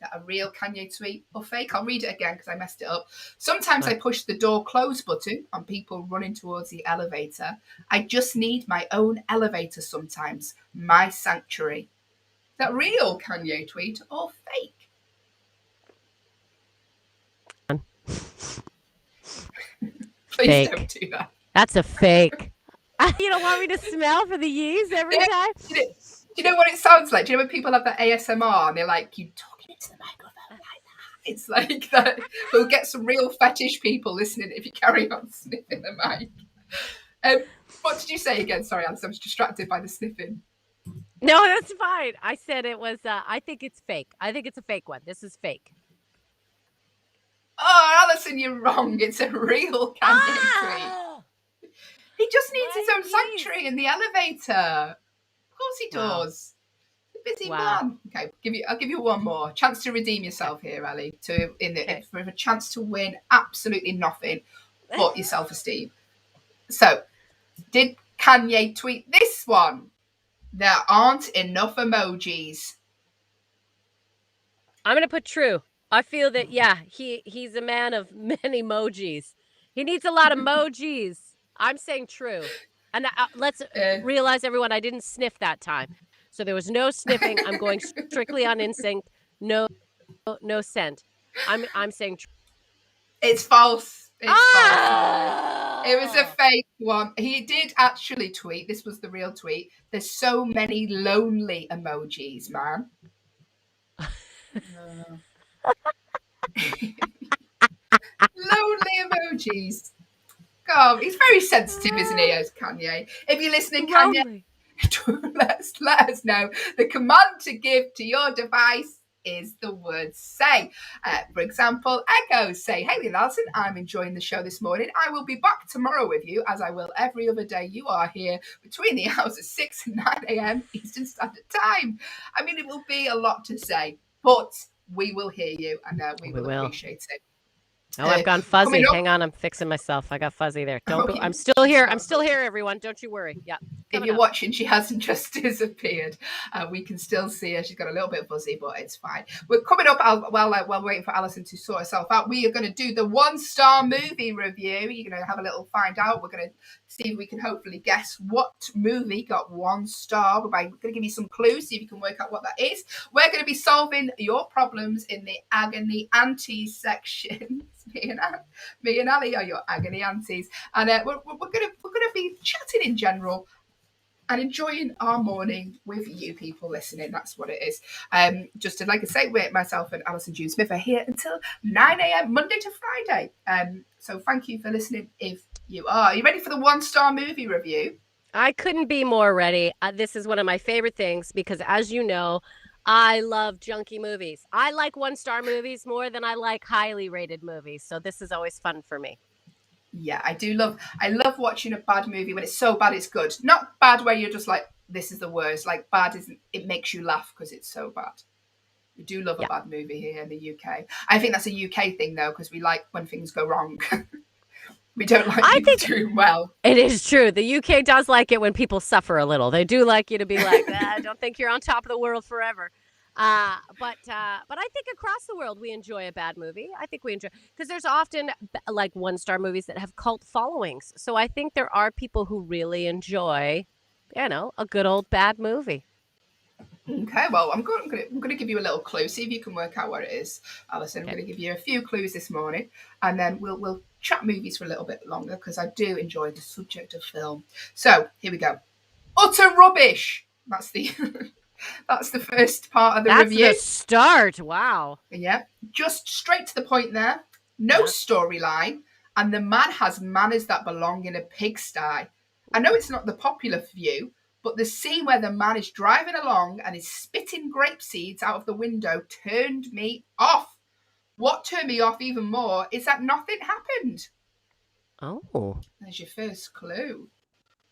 Is that a real Kanye tweet or fake? I'll read it again because I messed it up. Sometimes I push the door close button on people running towards the elevator. I just need my own elevator sometimes. My sanctuary. Is that real Kanye tweet or fake? Please Fake. don't do that. That's a fake. You don't want me to smell for the yeast every time? Do you know what it sounds like? Do you know when people have that ASMR and they're like, you talking into the microphone like that? It's like that. We'll get some real fetish people listening if you carry on sniffing the mic. What did you say again? Sorry, Allyson, I was distracted by the sniffing. No, that's fine. I said it was, I think it's fake. I think it's a fake one. This is fake. Oh, Allyson, you're wrong. It's a real Kanye tweet. He just needs his own sanctuary in the elevator. Of course he does. He's a busy man. Okay, I'll give you one more chance to redeem yourself here, Ali. For a chance to win absolutely nothing but your self-esteem. So, did Kanye tweet this one? There aren't enough emojis. I'm gonna put true. I feel that he's a man of many emojis. He needs a lot of emojis. I'm saying true. And let's realize, everyone, I didn't sniff that time. So there was no sniffing. I'm going strictly on instinct. No scent. I'm saying true. It's false. It's false. It was a fake one. He did actually tweet. This was the real tweet. There's so many lonely emojis, man. Lonely emojis. God, he's very sensitive, isn't he, as Kanye? If you're listening, Kanye, let us know. The command to give to your device is the word say. For example, Echo, say, Hayley and Allyson, I'm enjoying the show this morning. I will be back tomorrow with you, as I will every other day you are here, between the hours of 6 and 9 a.m. Eastern Standard Time. I mean, it will be a lot to say, but we will hear you, and we will appreciate it. Oh, I've gone fuzzy. Hang on, I'm fixing myself. I got fuzzy there. Don't go. I'm still here. I'm still here, everyone. Don't you worry. Yeah. If you're watching, she hasn't just disappeared. We can still see her. She's got a little bit fuzzy, but it's fine. We're coming up while waiting for Allyson to sort herself out. We are going to do the 1-star movie review. You're going to have a little find out. We're going to see if we can hopefully guess what movie got 1 star. We're going to give you some clues, see if you can work out what that is. We're going to be solving your problems in the agony aunties section. Me and Ali are your agony aunties, and we're gonna be chatting in general and enjoying our morning with you people listening. That's what it is. Just like I say, myself and Allyson June Smith are here until 9 a.m. Monday to Friday. So thank you for listening. If you are you ready for the 1-star movie review? I couldn't be more ready. This is one of my favorite things because, as you know, I love junky movies. I like 1-star movies more than I like highly rated movies. So this is always fun for me. Yeah, I love watching a bad movie when it's so bad it's good. Not bad where you're just like, this is the worst. Like bad isn't, it makes you laugh because it's so bad. We do love a bad movie here in the UK. I think that's a UK thing though, because we like when things go wrong. We don't like people doing well. It is true. The UK does like it when people suffer a little. They do like you to be like, I don't think you're on top of the world forever. But I think across the world we enjoy a bad movie. I think we enjoy, because there's often like 1-star movies that have cult followings. So I think there are people who really enjoy, a good old bad movie. Okay, well, I'm going to give you a little clue. See if you can work out what it is, Allyson. I'm going to give you a few clues this morning, and then we'll chat movies for a little bit longer because I do enjoy the subject of film. So here we go. Utter rubbish. That's the that's the first part of the review. That's the start. Wow. Yeah, just straight to the point there. No storyline, and the man has manners that belong in a pigsty. I know it's not the popular view, but the scene where the man is driving along and is spitting grape seeds out of the window turned me off. What turned me off even more is that nothing happened. Oh. There's your first clue.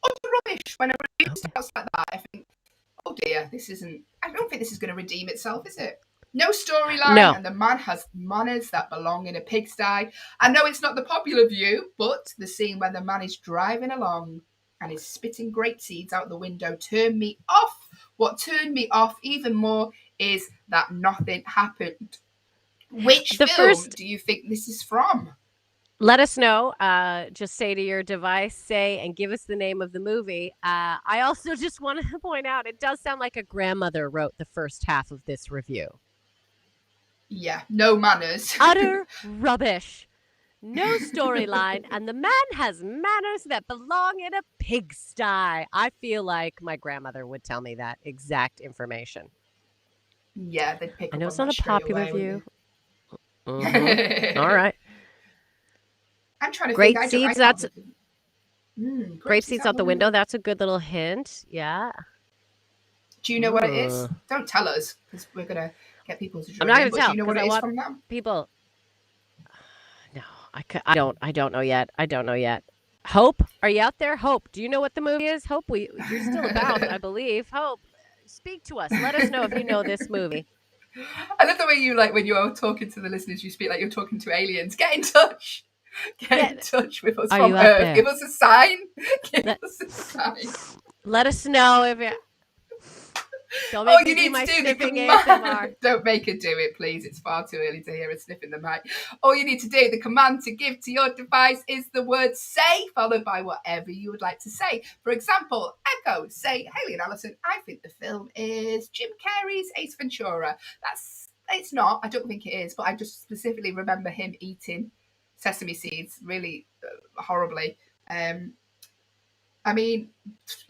utter rubbish. When a review starts like that, I think, oh dear, I don't think this is going to redeem itself, is it? No storyline, and the man has manners that belong in a pigsty. I know it's not the popular view, but the scene where the man is driving along and is spitting grape seeds out the window turned me off. What turned me off even more is that nothing happened. Which film do you think this is from? Let us know. Just say to your device, and give us the name of the movie. I also just want to point out, it does sound like a grandmother wrote the first half of this review. Yeah, no manners. Utter rubbish. No storyline, and the man has manners that belong in a pigsty. I feel like my grandmother would tell me that exact information. Yeah, they'd pick up on that. I know it's not a popular view. Mm-hmm. All right. I'm trying to grape think. Seeds, grape seeds out the window. That's a good little hint. Yeah. Do you know what it is? Don't tell us, because we're going to get people to join. I'm not going to tell. Do you know what it is from that? People. No, I don't know yet. Hope, are you out there? Hope, do you know what the movie is? Hope, you're still about, I believe. Hope, speak to us. Let us know if you know this movie. I love the way you, like, when you're talking to the listeners, you speak like you're talking to aliens. Get in touch. Get in touch with us from Earth. Give us a sign. Let us know if you... Don't make me do my sniffing ASMR. Don't make her do it, please. It's far too early to hear her sniffing the mic. All you need to do, the command to give to your device is the word say, followed by whatever you would like to say. For example, Echo, say, Hayley and Allyson, I think the film is Jim Carrey's Ace Ventura. It's not. I don't think it is, but I just specifically remember him eating sesame seeds really horribly. I mean,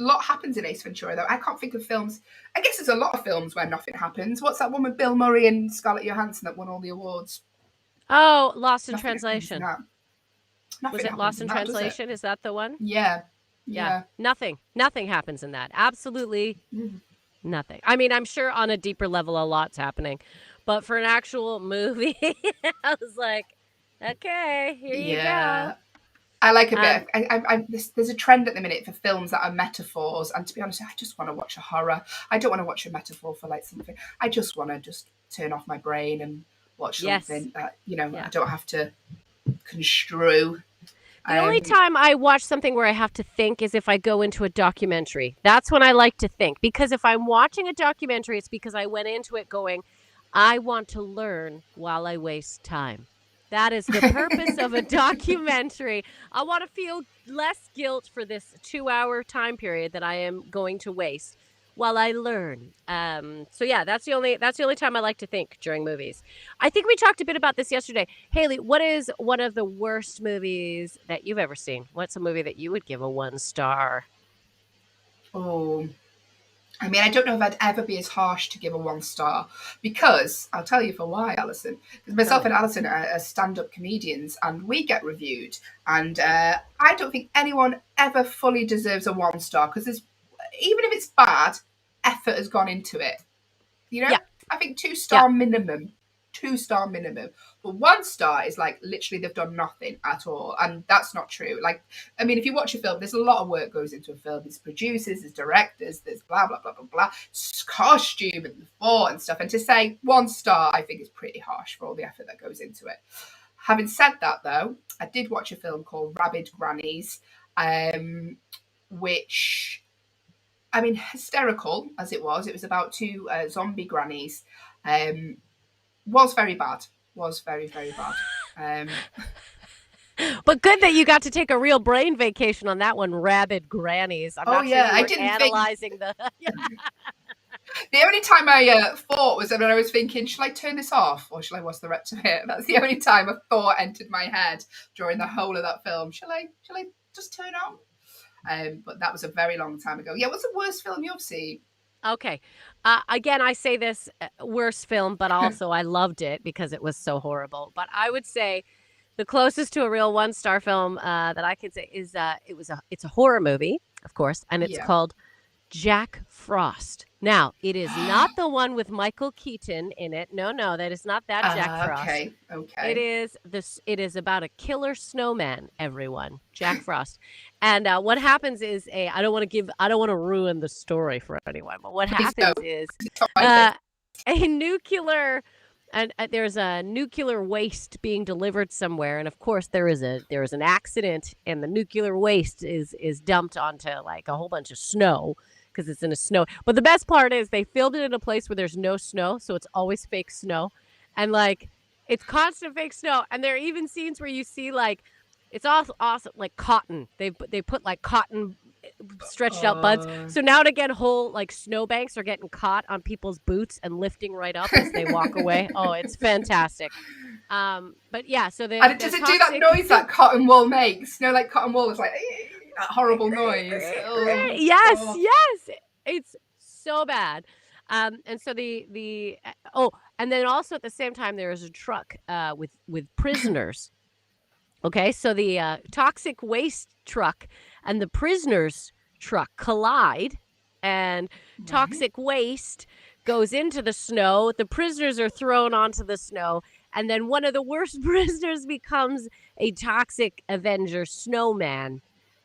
a lot happens in Ace Ventura, though. I can't think of films. I guess there's a lot of films where nothing happens. What's that one with Bill Murray and Scarlett Johansson that won all the awards? Oh, Lost in Translation. Was it Lost in Translation? Is that the one? Yeah. Nothing happens in that. Absolutely nothing. I mean, I'm sure on a deeper level, a lot's happening. But for an actual movie, I was like, okay, here you go. I like a bit. There's a trend at the minute for films that are metaphors, and to be honest, I just want to watch a horror. I don't want to watch a metaphor for like something. I just want to turn off my brain and watch something that I don't have to construe. The only time I watch something where I have to think is if I go into a documentary. That's when I like to think, because if I'm watching a documentary, it's because I went into it going, I want to learn while I waste time. That is the purpose of a documentary. I want to feel less guilt for this 2-hour time period that I am going to waste while I learn. So yeah, that's the only time I like to think during movies. I think we talked a bit about this yesterday. Hayley, what is one of the worst movies that you've ever seen? What's a movie that you would give a 1 star? Oh, I mean, I don't know if I'd ever be as harsh to give a 1 star, because I'll tell you for why, Allyson. Because myself and Allyson are stand-up comedians, and we get reviewed. And I don't think anyone ever fully deserves a 1 star, because even if it's bad, effort has gone into it. I think 2-star minimum. 2-star minimum. But 1 star is like literally they've done nothing at all, and that's not true. Like, I mean, if you watch a film, there's a lot of work goes into a film. There's producers, there's directors, there's blah blah blah blah blah, costume and thought and stuff. And to say 1 star, I think is pretty harsh for all the effort that goes into it. Having said that, though, I did watch a film called Rabid Grannies, which, I mean, hysterical as it was about 2 zombie grannies. Was very bad. Was very, very bad. But good that you got to take a real brain vacation on that one, Rabid Grannies. I'm not sure I didn't analyzing the... The only time I thought was when I was thinking, shall I turn this off or shall I watch the rest of it? That's the only time a thought entered my head during the whole of that film. Shall I just turn on? But that was a very long time ago. Yeah, what's the worst film you've seen? Okay. Again, I say this worst film, but also I loved it because it was so horrible. But I would say the closest to a real 1-star film that I could say is it's a horror movie, of course, and it's called Jack Frost. Now, it is not the one with Michael Keaton in it. No, that is not that Jack Frost. Okay. It is about a killer snowman, everyone. Jack Frost. And what happens is I don't want to ruin the story for anyone, but what happens is a nuclear and there's a nuclear waste being delivered somewhere, and of course there is an accident, and the nuclear waste is dumped onto like a whole bunch of snow because it's in a snow. But the best part is they filmed it in a place where there's no snow, so it's always fake snow, and like it's constant fake snow. And there are even scenes where you see like it's also awesome like cotton. They put like cotton stretched out buds. So now and again, whole like snowbanks are getting caught on people's boots and lifting right up as they walk away. Oh, it's fantastic. But yeah, so and does it do that noise that cotton wool makes? You know, like cotton wool is like that horrible noise. Yes, it's so bad. And so and then also at the same time there is a truck with prisoners. Okay, so the toxic waste truck and the prisoners' truck collide, and toxic waste goes into the snow. The prisoners are thrown onto the snow, and then one of the worst prisoners becomes a toxic Avenger snowman.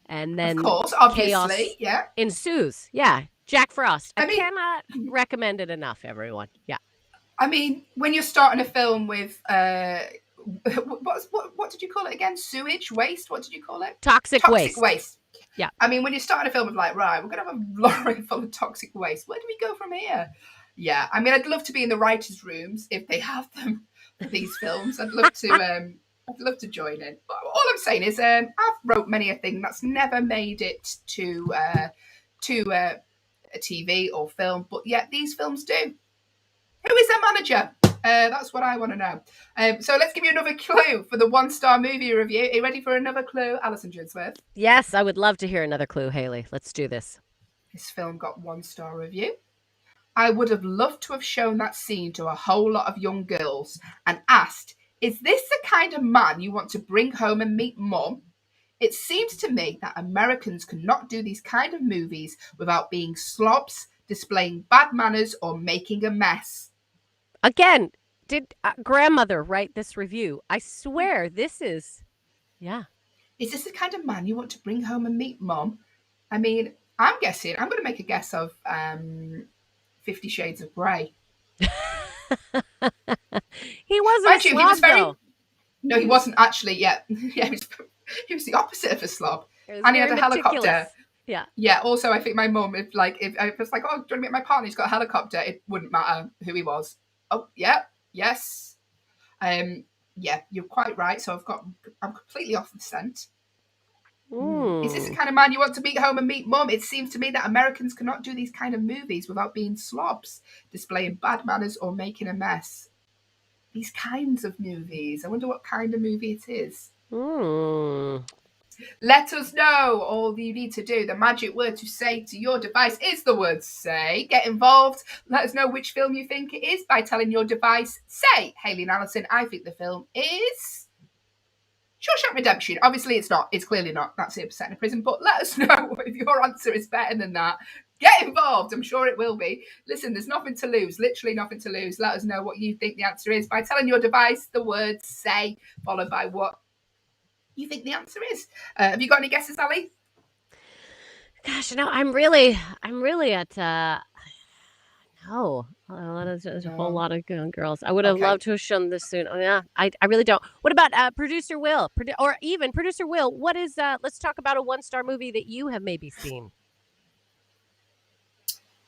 And then of course, obviously, chaos ensues. Yeah, Jack Frost. I cannot recommend it enough, everyone. Yeah. I mean, when you're starting a film with... what did you call it again? Sewage waste? What did you call it? Toxic waste. Yeah. I mean, when you're starting a film with like, right, we're going to have a lorry full of toxic waste. Where do we go from here? Yeah. I mean, I'd love to be in the writers' rooms if they have them for these films. I'd love to join in. But all I'm saying is I've wrote many a thing that's never made it to a TV or film, but yet these films do. Who is their manager? That's what I want to know. So let's give you another clue for the 1-star movie review. Are you ready for another clue, Allyson Judsworth? Yes, I would love to hear another clue, Hayley. Let's do this. This film got 1-star review. I would have loved to have shown that scene to a whole lot of young girls and asked, is this the kind of man you want to bring home and meet mum? It seems to me that Americans cannot do these kind of movies without being slobs, displaying bad manners, or making a mess. Again, did grandmother write this review? I swear this is, yeah. Is this the kind of man you want to bring home and meet mum? I mean, I'm going to make a guess of 50 Shades of Grey. He wasn't a slob, though. No, he wasn't actually, yeah. He was the opposite of a slob. And he had a helicopter. Yeah. Yeah. Also, I think my mum, if I was like, oh, do you want to meet my partner? He's got a helicopter. It wouldn't matter who he was. Oh, yeah. Yes. Yeah, you're quite right. So I'm completely off the scent. Is this the kind of man you want to meet home and meet mum? It seems to me that Americans cannot do these kind of movies without being slobs, displaying bad manners, or making a mess. These kinds of movies. I wonder what kind of movie it is. Let us know. All you need to do, the magic word to say to your device is the word say. Get involved. Let us know which film you think it is by telling your device, say, Hayley and Allyson, I think the film is Shawshank Redemption. Obviously it's not. It's clearly not. That's it, set in a prison. But let us know if your answer is better than that. Get involved. I'm sure it will be. Listen, there's nothing to lose. Literally nothing to lose. Let us know what you think the answer is by telling your device the word say, followed by what you think the answer is. Have you got any guesses, Ali? Gosh, no, I'm really at no. There's a whole lot of girls. I would have loved to have shown this soon. Oh, yeah, I really don't. What about producer Will, or even producer Will? What is? Let's talk about a 1-star movie that you have maybe seen.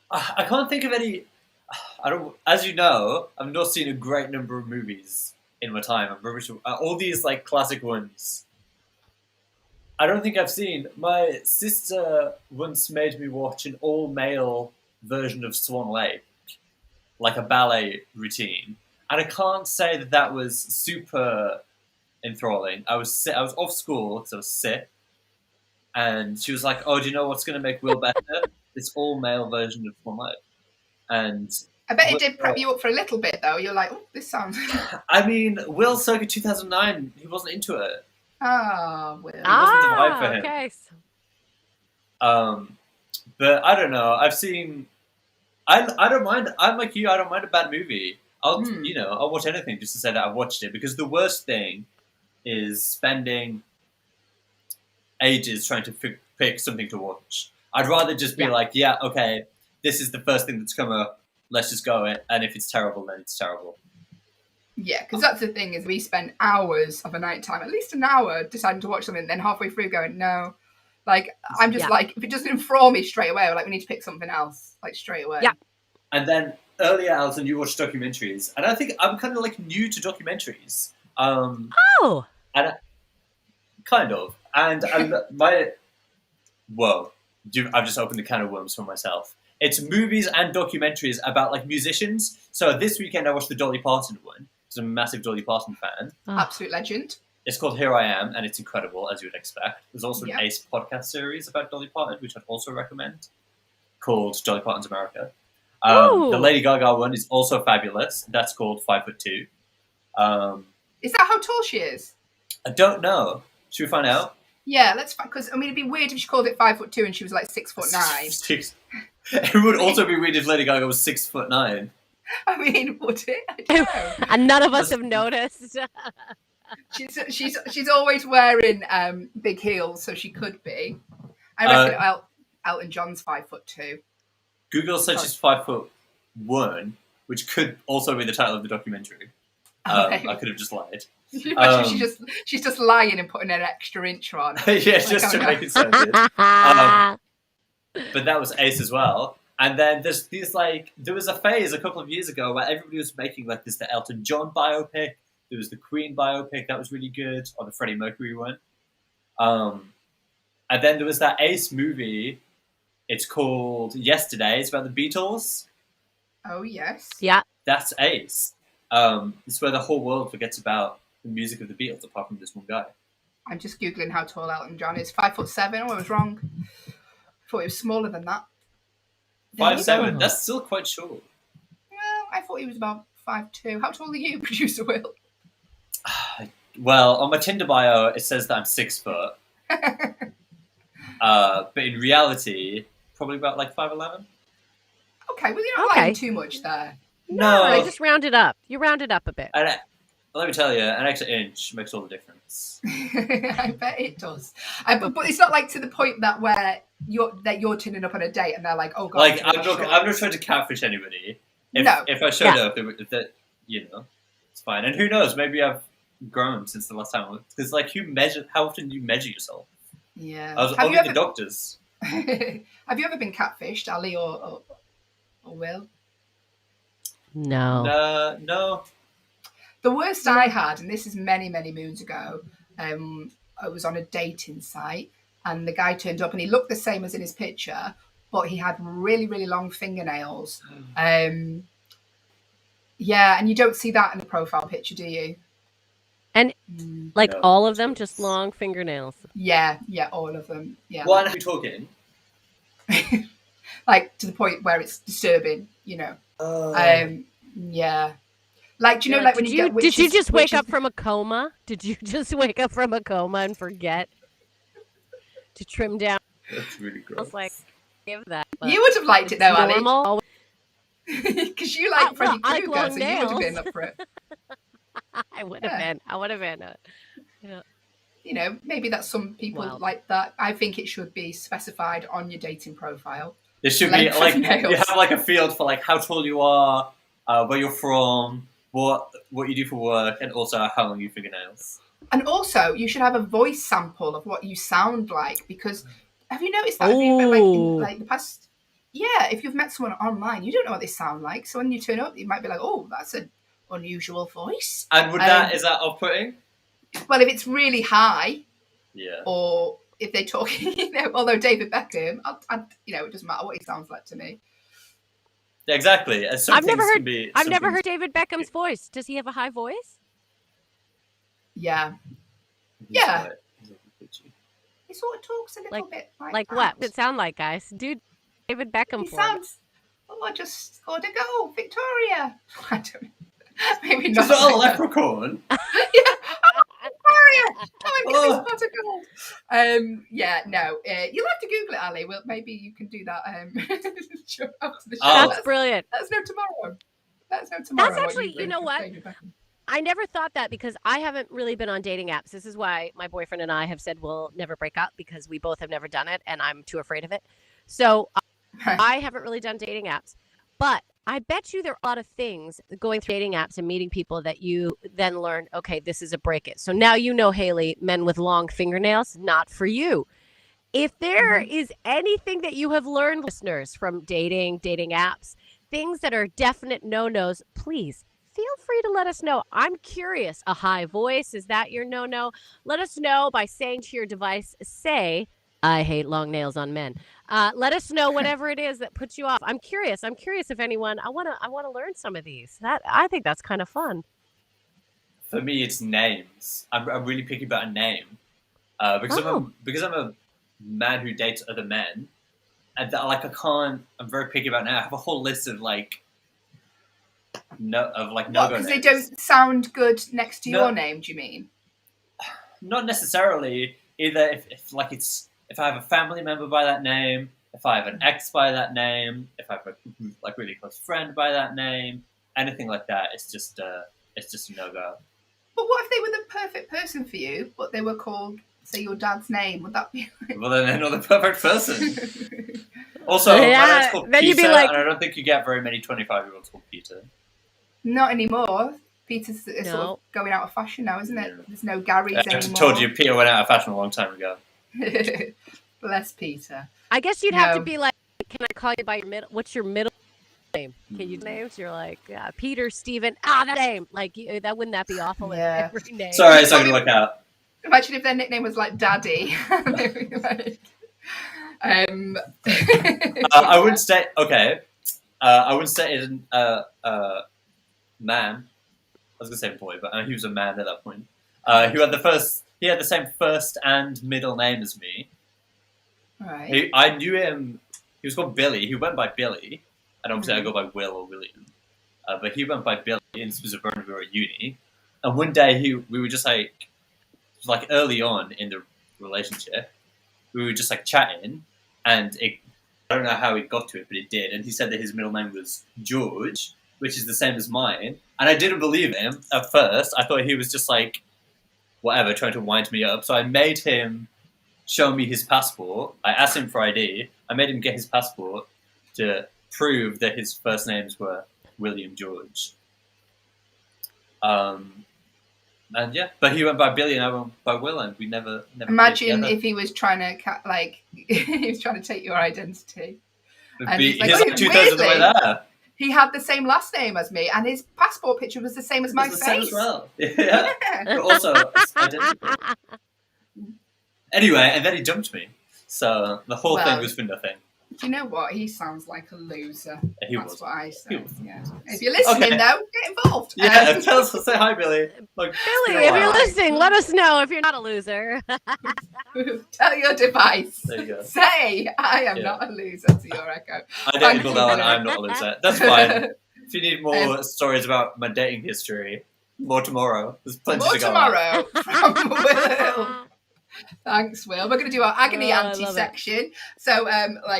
I can't think of any. I don't. As you know, I've not seen a great number of movies in my time. I'm rubbish. All these like classic ones. I don't think I've seen. My sister once made me watch an all-male version of Swan Lake, like a ballet routine, and I can't say that was super enthralling. I was off school because I was sick, and she was like, "Oh, do you know what's going to make Will better? This all-male version of Swan Lake." And I bet it did prep you up for a little bit, though. You're like, "Oh, this sounds." I mean, Will circa 2009, he wasn't into it. Oh, Will. It wasn't the vibe for him. Okay. But I don't know. I've seen. I don't mind. I'm like you. I don't mind a bad movie. I'll watch anything just to say that I've watched it. Because the worst thing is spending ages trying to pick something to watch. I'd rather just be like, yeah, okay, this is the first thing that's come up. Let's just go it. And if it's terrible, then it's terrible. Yeah, because that's the thing is we spend hours of a night time, at least an hour, deciding to watch something, and then halfway through going, no. Like, I'm just like, if it doesn't enthrall me straight away, we're like, we need to pick something else, like, straight away. Yeah. And then earlier, Allyson, you watched documentaries. And I think I'm kind of, like, new to documentaries. And kind of. And I've just opened the can of worms for myself. It's movies and documentaries about, like, musicians. So this weekend, I watched the Dolly Parton one. I'm a massive Dolly Parton fan. Absolute legend. It's called Here I Am, and it's incredible, as you would expect. There's also an Ace podcast series about Dolly Parton, which I'd also recommend, called Dolly Parton's America. The Lady Gaga one is also fabulous. That's called 5'2". Is that how tall she is? I don't know. Should we find out? Yeah, let's find, because, I mean, it'd be weird if she called it 5'2" and she was like 6'9". It would also be weird if Lady Gaga was 6'9". I mean, would it? I don't know. And none of us have noticed. She's always wearing big heels, so she could be. I reckon Elton John's 5'2". Google says she's 5'1", which could also be the title of the documentary. I could have just lied. She's just lying and putting an extra inch on. Yeah, just to make it sound good. But that was Ace as well. And then there was a phase a couple of years ago where everybody was making like this, the Elton John biopic. There was the Queen biopic that was really good, or the Freddie Mercury one. And then there was that Ace movie. It's called Yesterday. It's about the Beatles. Oh yes. Yeah. That's Ace. It's where the whole world forgets about the music of the Beatles, apart from this one guy. I'm just googling how tall Elton John is. 5'7". Oh, I was wrong. I thought he was smaller than that. 5'7". That's still quite short. Well, I thought he was about 5'2". How tall are you, producer Will? Well, on my Tinder bio, it says that I'm 6 foot. But in reality, probably about like 5'11". Okay, well, you're not lying too much there. No. I just round it up. You round it up a bit. And let me tell you, an extra inch makes all the difference. I bet it does. But it's not like to the point where you're turning up on a date and they're like, oh god. Like I'm not trying to catfish anybody. If I showed up, it's fine. And who knows? Maybe I've grown since the last time. Because like, how often do you measure yourself? Yeah. I was only the doctors. Have you ever been catfished, Ali or Will? No. No. The worst I had, and this is many, many moons ago, I was on a dating site and the guy turned up and he looked the same as in his picture, but he had really, really long fingernails. Yeah, and you don't see that in the profile picture, do you? And all of them, just long fingernails. Yeah, all of them. Yeah. Why are you talking? Like to the point where it's disturbing, you know. Yeah. Like, do you know, like when you get witches, did you just wake up from a coma? Did you just wake up from a coma and forget to trim down? That's really gross. I was like, give that. You would have liked it though, normal. Ali. Because you like Freddy Krueger, so you would have been up for it. I would have been. I would have been. Yeah. You know, maybe that's some people like that. I think it should be specified on your dating profile. There should be like you have like a field for like how tall you are, where you're from, what you do for work, and also how long your fingernails. And also, you should have a voice sample of what you sound like, because have you noticed that? Have you been, in the past? Yeah, if you've met someone online, you don't know what they sound like. So when you turn up, you might be like, "Oh, that's an unusual voice." And is that off-putting? Well, if it's really high, yeah, or if they're talking, although David Beckham, it doesn't matter what he sounds like to me. Exactly. I've never heard David Beckham's voice. Does he have a high voice? Yeah. Yeah. He sort of talks a little bit like that. What? Does it sound like, guys? Dude, David Beckham sounds. I just scored a goal, Victoria. I don't know. Maybe not. Just a leprechaun. Yeah. Oh, Victoria. Oh. Pot of gold. Yeah, no. You'll have to Google it, Ali. Well, maybe you can do that after the show. Oh. That's brilliant. Let us know tomorrow. That's what actually, you you know think of what? David Beckham. I never thought that because I haven't really been on dating apps. This is why my boyfriend and I have said we'll never break up because we both have never done it and I'm too afraid of it. So I haven't really done dating apps. But I bet you there are a lot of things going through dating apps and meeting people that you then learn, okay, this is a break it. So now you know, Hayley, men with long fingernails, not for you. If there is anything that you have learned, listeners, from dating apps, things that are definite no-nos, please feel free to let us know. I'm curious. A high voice, is that your no-no? Let us know by saying to your device, say, I hate long nails on men. Let us know whatever it is that puts you off. I'm curious if anyone, I want to learn some of these. I think that's kind of fun. For me, it's names. I'm really picky about a name. Because I'm a man who dates other men. And I'm very picky about now. I have a whole list of no-go names. Because they don't sound good next to your name, do you mean? Not necessarily. Either if I have a family member by that name, if I have an ex by that name, if I have a really close friend by that name, anything like that, it's just a no-go. But what if they were the perfect person for you, but they were called, say, your dad's name? Would that be Well, then they're not the perfect person. Also, my dad's called then Peter, you'd be like, and I don't think you get very many 25-year-olds called Peter. Not anymore. Peter's sort of going out of fashion now, isn't it? Yeah. There's no Garys anymore. I just told you Peter went out of fashion a long time ago. Bless Peter. I guess you'd have to be like, can I call you by your middle? What's your middle name? Can you names? You're like, Peter, Stephen. That name. Like, wouldn't that be awful? Yeah. Every name. Sorry, it's not going to work out. Imagine if their nickname was like Daddy. I wouldn't say, okay. I wouldn't say it man. I was going to say boy, but he was a man at that point. He had the same first and middle name as me. Right. I knew him. He was called Billy. He went by Billy, and obviously I go by Will or William. But he went by Billy, and this was when we were at uni. And one day we were just like early on in the relationship, we were just like chatting, and I don't know how he got to it, but it did. And he said that his middle name was George, which is the same as mine. And I didn't believe him at first. I thought he was just like, whatever, trying to wind me up. So I made him show me his passport. I asked him for ID. I made him get his passport to prove that his first names were William George. And yeah, but he went by Billy and I went by Will, and we never imagine if he was trying to he was trying to take your identity. He's like 2/3 of the way there. He had the same last name as me, and his passport picture was the same as my face. Same as well. Yeah. But also it's identical. Anyway, and then he dumped me. So the whole thing was for nothing. Do you know what? He sounds like a loser. That's what I say. Yeah. If you're listening, though, get involved. Yeah, tell us. Say hi, Billy. Billy, if you're listening, let us know if you're not a loser. Tell your device. There you go. Say, I am not a loser to your echo. I don't even know, and I'm not a loser. That's fine. If you need more stories about my dating history, more tomorrow. There's plenty to go tomorrow from Will. Thanks, Will. We're going to do our agony auntie section. So,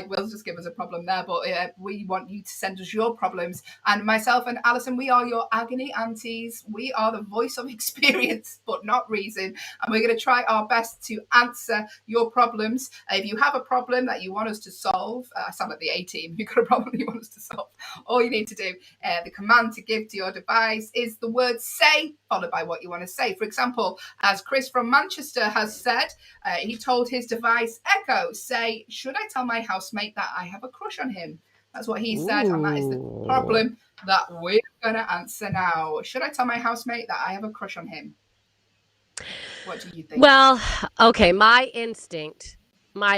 Will's just give us a problem there, but we want you to send us your problems. And myself and Allyson, we are your agony aunties. We are the voice of experience, but not reason. And we're going to try our best to answer your problems. If you have a problem that you want us to solve, I sound like the A-team. You've got a problem you want us to solve. All you need to do, the command to give to your device is the word say, followed by what you want to say. For example, as Chris from Manchester has said, he told his device, Echo, say, should I tell my housemate that I have a crush on him? That's what he said, and that is the problem that we're going to answer now. Should I tell my housemate that I have a crush on him? What do you think? Well, okay, my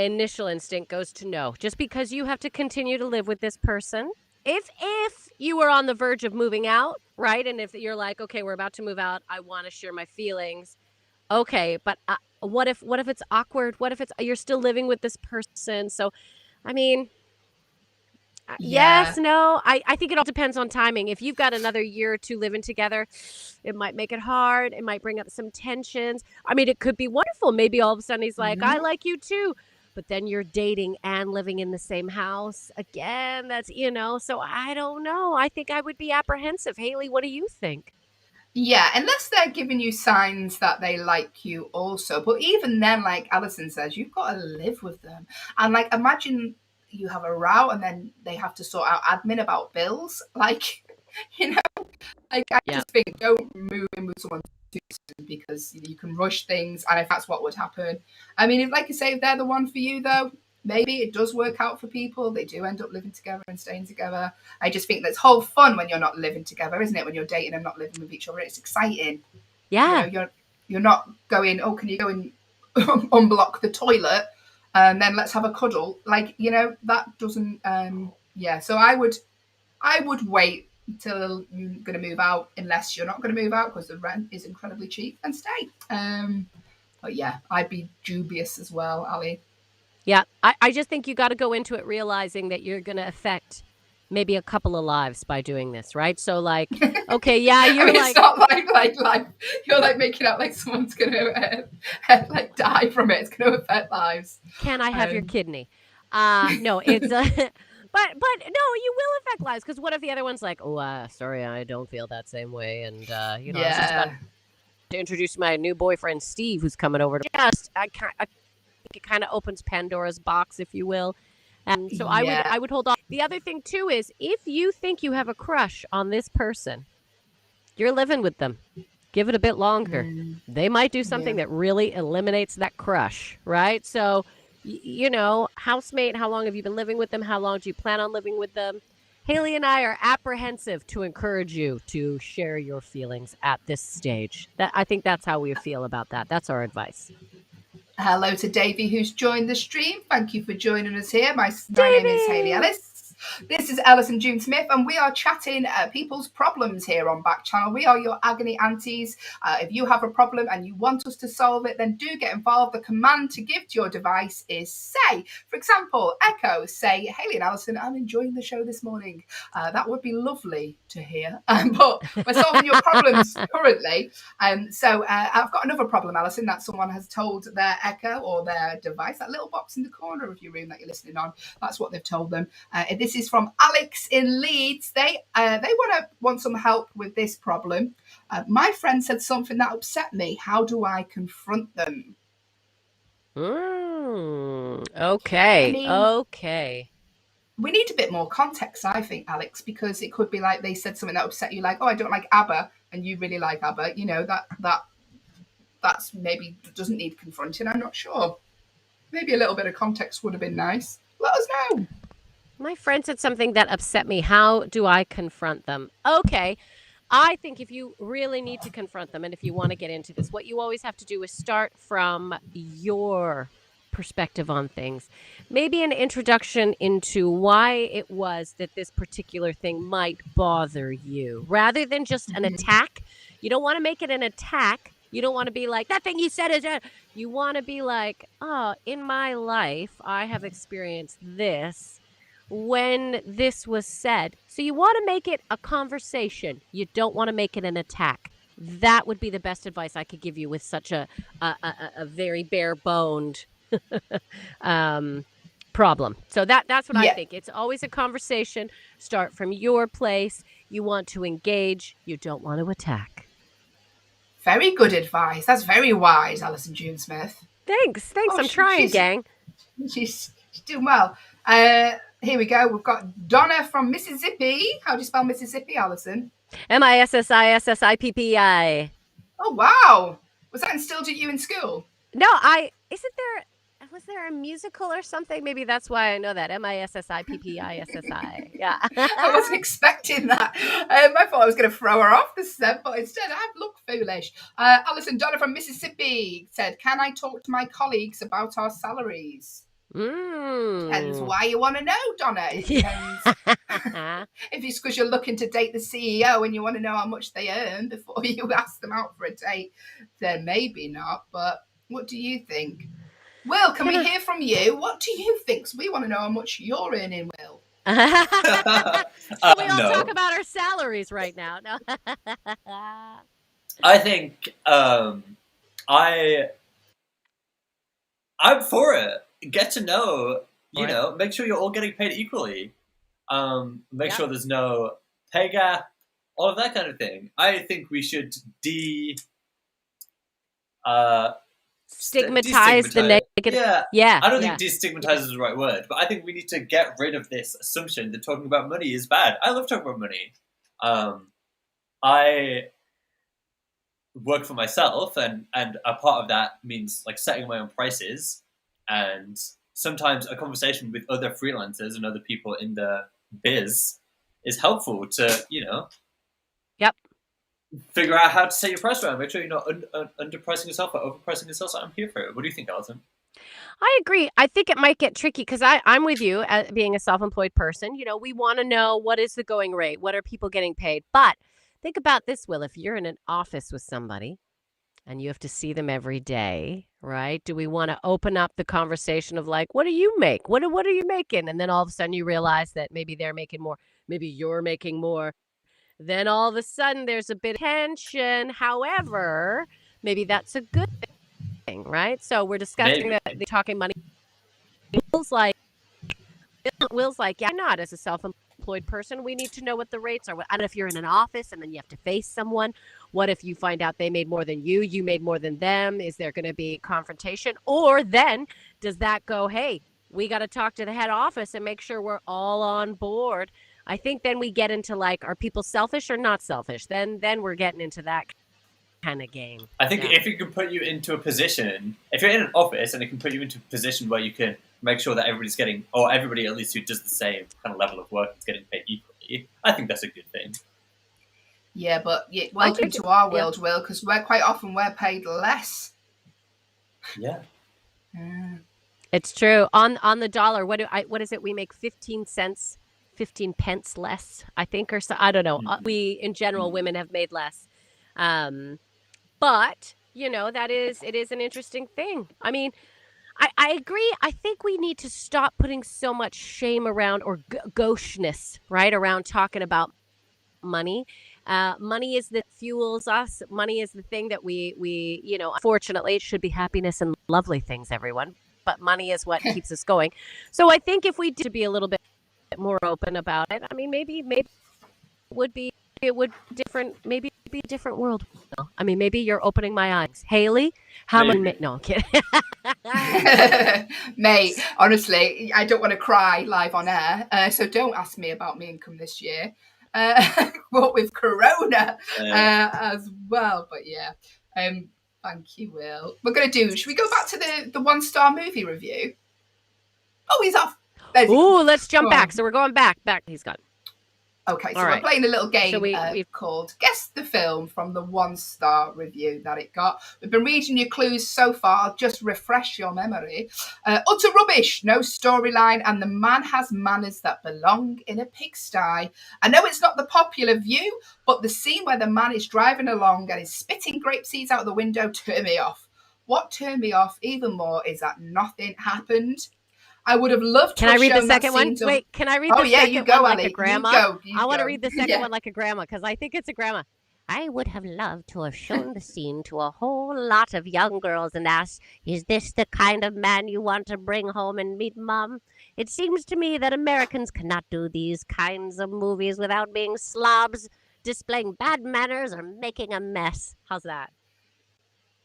initial instinct goes to no. Just because you have to continue to live with this person, if you were on the verge of moving out, right, and if you're like, okay, we're about to move out, I want to share my feelings, okay, but what if it's awkward? What if you're still living with this person? So, I mean, Yeah. Yes, no. I think it all depends on timing. If you've got another year or two living together, it might make it hard. It might bring up some tensions. I mean, it could be wonderful. Maybe all of a sudden he's like, I Mhm. like you too. But then you're dating and living in the same house. Again, so I don't know. I think I would be apprehensive. Hayley, what do you think? Yeah, unless they're giving you signs that they like you also. But even then, like Allyson says, you've got to live with them. And like imagine you have a row and then they have to sort out admin about bills. Like, you know, like I Yeah. just think don't move in with someone too soon because you can rush things and if that's what would happen. I mean, if like you say, if they're the one for you though, maybe it does work out for people. They do end up living together and staying together. I just think that's whole fun when you're not living together, isn't it? When you're dating and not living with each other, it's exciting. You know, Yeah. you're not going, oh, can you go and unblock the toilet and then let's have a cuddle? Like, that doesn't. Yeah, so I would wait until you're going to move out, unless you're not going to move out because the rent is incredibly cheap, and stay. But yeah, I'd be dubious as well, Ali. Yeah. I just think you got to go into it realizing that you're going to affect maybe a couple of lives by doing this, right? So, like, okay, yeah, I you're mean, it's like, not like you're like making out like someone's going to like die from it. It's going to affect lives. can I have your Um, kidney? No, it's but no, you will affect lives because what if the other one's like, oh, sorry, I don't feel that same way, and I was just about yeah, to introduce my new boyfriend Steve, who's coming over to just I think it kind of opens Pandora's box, if you will. And so I would yeah, I would hold on. The other thing too is if you think you have a crush on this person, you're living with them. Give it a bit longer. They might do something yeah. that really eliminates that crush, right? So, housemate, how long have you been living with them? How long do you plan on living with them? Hayley and I are apprehensive to encourage you to share your feelings at this stage. I think that's how we feel about that. That's our advice. Hello to Davey who's joined the stream. Thank you for joining us here. My name is Hayley Davey! Ellis. This is Allyson June Smith, and we are chatting people's problems here on Backchannel. We are your agony aunties. If you have a problem and you want us to solve it, then do get involved. The command to give to your device is say. For example, Echo, say, Hayley and Allyson, I'm enjoying the show this morning. That would be lovely to hear. But we're solving your problems currently. So I've got another problem, Allyson, that someone has told their Echo or their device, that little box in the corner of your room that you're listening on. That's what they've told them. This is from Alex in Leeds. They want some help with this problem. My friend said something that upset me. How do I confront them? I Okay. mean, Okay. we need a bit more context, I think, Alex, because it could be like they said something that upset you, like, oh, I don't like ABBA, and you really like ABBA. That's maybe doesn't need confronting. I'm not sure. Maybe a little bit of context would have been nice. Let us know. My friend said something that upset me. How do I confront them? Okay. I think if you really need to confront them and if you want to get into this, what you always have to do is start from your perspective on things. Maybe an introduction into why it was that this particular thing might bother you rather than just an attack. You don't want to make it an attack. You don't want to be like, that thing you said is. You want to be like, oh, in my life, I have experienced this when this was said. So you want to make it a conversation. You don't want to make it an attack. That would be the best advice I could give you with such a very bare-boned problem. So that's what I think. It's always a conversation. Start from your place. You want to engage. You don't want to attack. Very good advice. That's very wise, Allyson June Smith. Thanks. Oh, I'm trying, gang. She's doing well. Here we go. We've got Donna from Mississippi. How do you spell Mississippi, Allyson? Mississippi. Oh, wow. Was that instilled at you in school? No, was there a musical or something? Maybe that's why I know that. Missippi. Yeah. I wasn't expecting that. I thought I was going to throw her off the set, but instead I've looked foolish. Allyson, Donna from Mississippi said, can I talk to my colleagues about our salaries? Depends why you want to know, Donna. It depends. If it's because you're looking to date the CEO and you want to know how much they earn before you ask them out for a date, then maybe not. But what do you think? Will, can we hear from you? What do you think? We want to know how much you're earning, Will. Can we all No. talk about our salaries right now? No. I think I'm for it. Get to know, make sure you're all getting paid equally. Make sure there's no pay gap, all of that kind of thing. I think we should stigmatize the negative. Yeah. I don't think destigmatize is the right word, but I think we need to get rid of this assumption that talking about money is bad. I love talking about money. I work for myself, and a part of that means like setting my own prices, and sometimes a conversation with other freelancers and other people in the biz is helpful to figure out how to set your price around. Make sure you're not underpricing yourself or overpricing yourself. So I'm here for it. What do you think, Allyson? I agree. I think it might get tricky because I'm with you being a self-employed person. We want to know what is the going rate, what are people getting paid, but think about this, Will. If you're in an office with somebody and you have to see them every day, right? Do we want to open up the conversation of like, what do you make? What are you making? And then all of a sudden you realize that maybe they're making more, maybe you're making more. Then all of a sudden there's a bit of tension. However, maybe that's a good thing, right? So we're discussing the talking money. Will's like, yeah, I'm not as a self-employed person. We need to know what the rates are. I don't know if you're in an office and then you have to face someone. What if you find out they made more than you made more than them? Is there going to be confrontation? Or then does that go, hey, we got to talk to the head office and make sure we're all on board? I think then we get into like, are people selfish or not selfish? Then we're getting into that kind of game. I think if it can put you into a position, if you're in an office and it can put you into a position where you can make sure that everybody's getting, or everybody at least who does the same kind of level of work is getting paid equally, I think that's a good thing. Yeah, but welcome to our world, Will, because quite often we're paid less. Yeah. It's true. On the dollar, what is it? We make 15 pence less, I think, or so. I don't know. We, in general, women have made less. But, it is an interesting thing. I mean, I agree. I think we need to stop putting so much shame around or gaucheness, right, around talking about money. Money is that fuels us. Money is the thing that we unfortunately, it should be happiness and lovely things, everyone. But money is what keeps us going. So I think if we did be a little bit more open about it, I mean, maybe it would be different. Maybe it'd be a different world. I mean, maybe you're opening my eyes. Hayley, how many? No, I'm kidding. Mate, honestly, I don't want to cry live on air, so don't ask me about my income this year. What with Corona as well, but yeah. Thank you, Will. Should we go back to the 1-star movie review? Oh, he's off. Ooh, let's jump back. So we're going back. He's gone. Okay, so we're playing a little game called Guess the Film from the 1-star review that it got. We've been reading your clues so far. I'll just refresh your memory. Utter rubbish, no storyline, and the man has manners that belong in a pigsty. I know it's not the popular view, but the scene where the man is driving along and is spitting grape seeds out the window turned me off. What turned me off even more is that nothing happened. I would have loved to Can I read the second one? Wait, can I read the second one like a grandma? I want to read the second one like a grandma because I think it's a grandma. I would have loved to have shown the scene to a whole lot of young girls and asked, is this the kind of man you want to bring home and meet, Mom? It seems to me that Americans cannot do these kinds of movies without being slobs, displaying bad manners, or making a mess. How's that?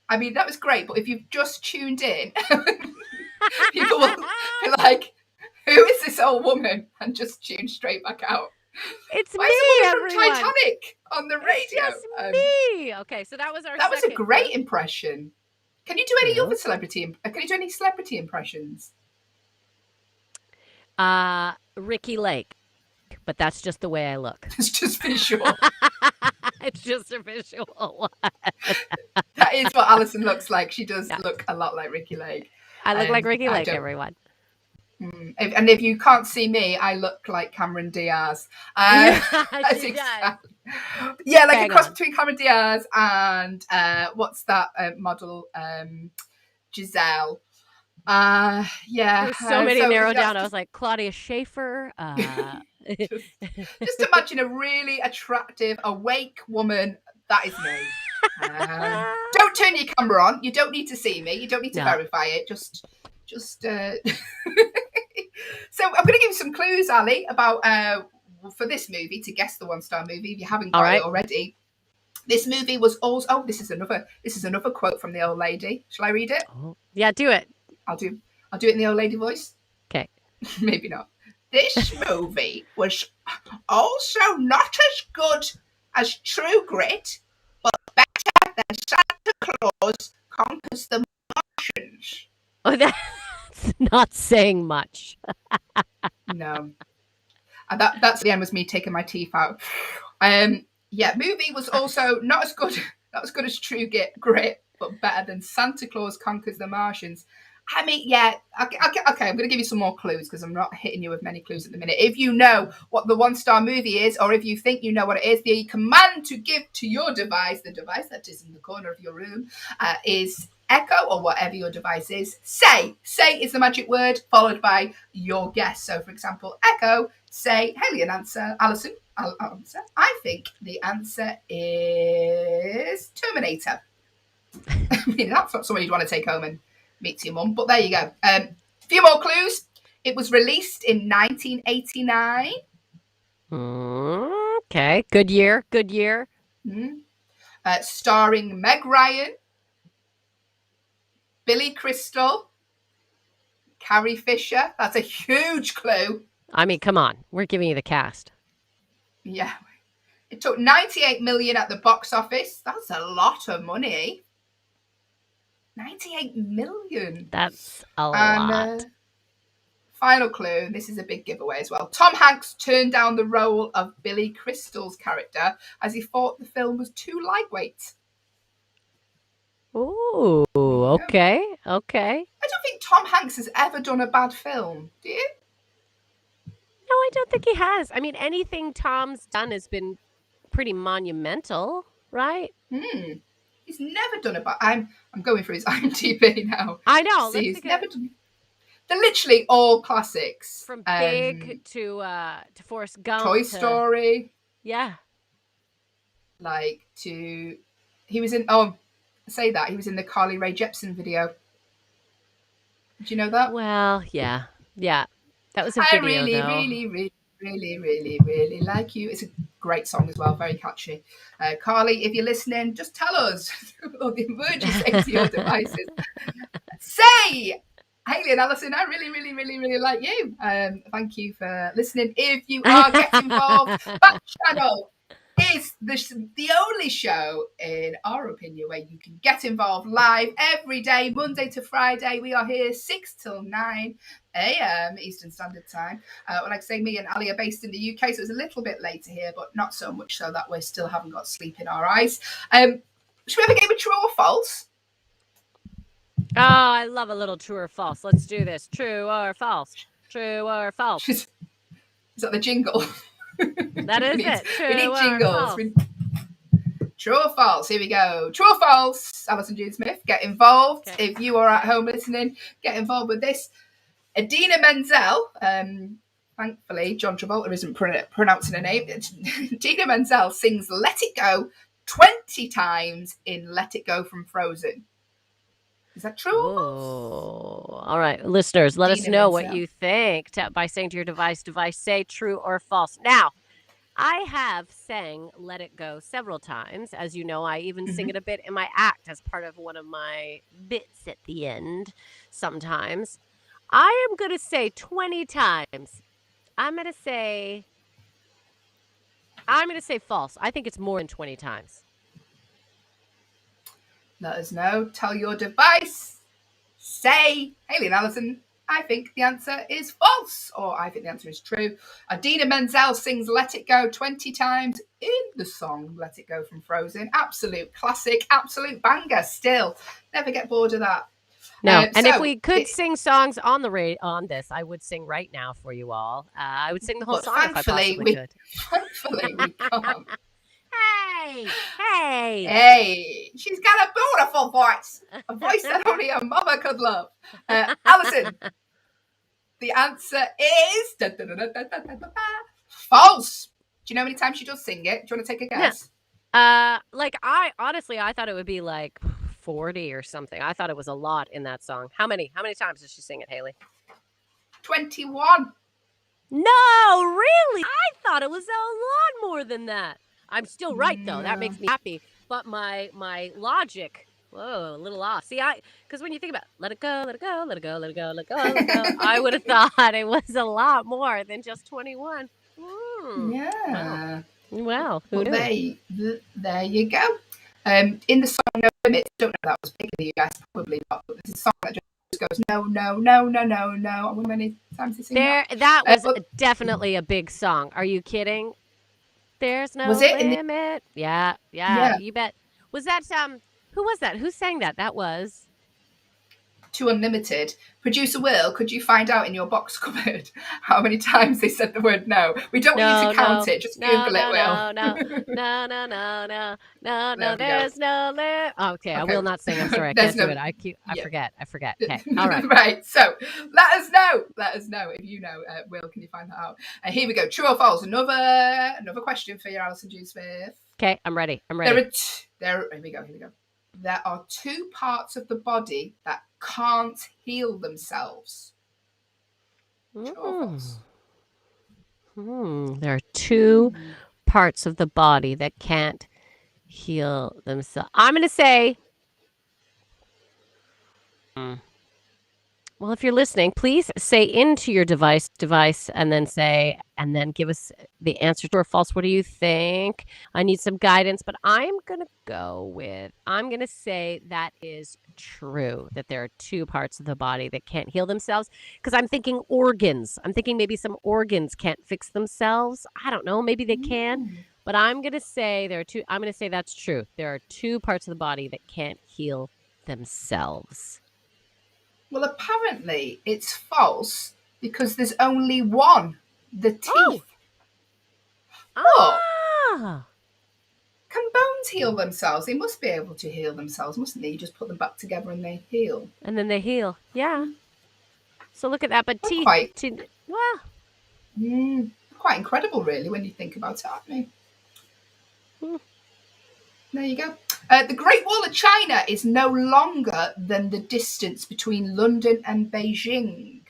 I mean, that was great, but if you've just tuned in... People will be like, who is this old woman? And just tune straight back out. It's Why me, is everyone from Titanic on the radio? It's me. Okay, so that was our That was a great impression. Can you do any other celebrity? Can you do any celebrity impressions? Ricky Lake. But that's just the way I look. It's just visual. It's just a visual one. That is what Allyson looks like. She does look a lot like Ricky Lake. I look like Ricky Lake, everyone. And if you can't see me, I look like Cameron Diaz. She does. Yeah, like a cross between Cameron Diaz and what's that model? Giselle. Yeah. There's so many narrowed down. I Just, was like, Claudia Schiffer. just imagine a really attractive, awake woman. That is me. Don't turn your camera on. You don't need to see me. You don't need to verify it. Just. So I'm going to give you some clues, Ali, about for this movie to guess the 1-star movie if you haven't got it already. This movie was also. Oh, this is another quote from the old lady. Shall I read it? Oh, yeah, do it. I'll do it in the old lady voice. Okay. Maybe not. This movie was also not as good as True Grit, but better than Santa Claus Conquers the Martians. Oh, that's not saying much. No. And that's the end was me taking my teeth out. Movie was also not as good as True Grit, but better than Santa Claus Conquers the Martians. I mean, yeah, okay, I'm going to give you some more clues because I'm not hitting you with many clues at the minute. If you know what the 1-star movie is, or if you think you know what it is, the command to give to your device, the device that is in the corner of your room, is Echo, or whatever your device is. Say is the magic word, followed by your guess. So, for example, Echo, say, Hayley, an answer. Allyson, I'll answer. I think the answer is Terminator. I mean, that's not something you'd want to take home and meet to your mum, but there you go. A few more clues. It was released in 1989. Okay, good year. Starring Meg Ryan, Billy Crystal, Carrie Fisher. That's a huge clue. I mean, come on. We're giving you the cast. Yeah. It took 98 million at the box office. That's a lot of money. 98 million. That's a lot. Final clue. This is a big giveaway as well. Tom Hanks turned down the role of Billy Crystal's character as he thought the film was too lightweight. Ooh, okay. I don't think Tom Hanks has ever done a bad film. Do you? No, I don't think he has. I mean, anything Tom's done has been pretty monumental, right? He's never done a bad. I'm going through his IMDb now. I know. He's never done. They're literally all classics. From Big to Forrest Gump. Toy Story. Yeah. He was in. He was in the Carly Rae Jepsen video. Did you know that? Well, yeah. That was a video, really like you. It's a great song as well, very catchy. Carly, if you're listening, just tell us all the words you say to your devices. Say, Hayley and Allyson, I really like you. Thank you for listening. If you are getting involved, Backchannel is the only show, in our opinion, where you can get involved live every day, Monday to Friday. We are here 6 till 9 a.m. Eastern Standard Time. Like I say, me and Ali are based in the UK, so it's a little bit later here, but not so much so that we still haven't got sleep in our eyes. Should we have a game of true or false? Oh, I love a little true or false. Let's do this. True or false? True or false? Is that the jingle? That is it. We need jingles. True or false? Here we go. True or false? Allyson June Smith, get involved. Okay. If you are at home listening, get involved with this. Idina Menzel, thankfully, John Travolta isn't pronouncing her name. Idina Menzel sings Let It Go 20 times in Let It Go from Frozen. Is that true? Oh, all right. Listeners, let us know what you think by saying to your device, say true or false. Now, I have sang Let It Go several times. As you know, I even sing it a bit in my act as part of one of my bits at the end sometimes. I am going to say 20 times. I'm going to say false. I think it's more than 20 times. Let us know. Tell your device. Say, Hayley and Allyson, I think the answer is false, or I think the answer is true. Idina Menzel sings Let It Go 20 times in the song Let It Go from Frozen. Absolute classic, absolute banger still. Never get bored of that. No, and if we could sing songs on this, I would sing right now for you all. I would sing the whole song if I possibly could. Thankfully, we can't. Hey. Hey, she's got a beautiful voice. A voice that only a mother could love. Allyson, the answer is false. Do you know how many times she does sing it? Do you want to take a guess? Like I thought it would be like 40 or something. I thought it was a lot in that song. How many times does she sing it, Hayley? 21. No, really? I thought it was a lot more than that. I'm still right though. That makes me happy. But my logic, whoa, a little off. See, because when you think about let it go, let it go, let it go, let it go, let it go, let it go, I would have thought it was a lot more than just 21. Yeah. Wow. Who knew? There you go. In the song No Limits, I don't know if that was big in the US, probably not, but there's a song that just goes no, no, no, no, no, no. I wonder how many times they sing that was definitely a big song. Are you kidding? There's no limit. Yeah, you bet. Was that who was that? Who sang that? That was To Unlimited. Producer Will, could you find out in your box cupboard how many times they said the word no? We don't want you to count it. Just Google it, Will. No, there's no limit. Okay, I will not sing. I'm sorry, I can't do it. I forget. Okay, all right. Right, so let us know. Let us know if you know. Will, can you find that out? Here we go. True or false? Another question for you, Allyson June Smith. Okay, I'm ready. Here we go. There are two parts of the body that can't heal themselves. True or false? There are two parts of the body that can't heal themselves. I'm going to say, well, if you're listening, please say into your device, and then give us the answer to or false. What do you think? I need some guidance, but I'm going to say that is true, that there are two parts of the body that can't heal themselves, because I'm thinking organs. I'm thinking maybe some organs can't fix themselves. I don't know. Maybe they can, but I'm going to say I'm going to say that's true. There are two parts of the body that can't heal themselves. Well, apparently it's false because there's only one, the teeth. Can bones heal themselves? They must be able to heal themselves, mustn't they? You just put them back together and they heal. And then they heal, yeah. So look at that, but teeth, quite incredible, really, when you think about it, aren't they? There you go. The Great Wall of China is no longer than the distance between London and Beijing.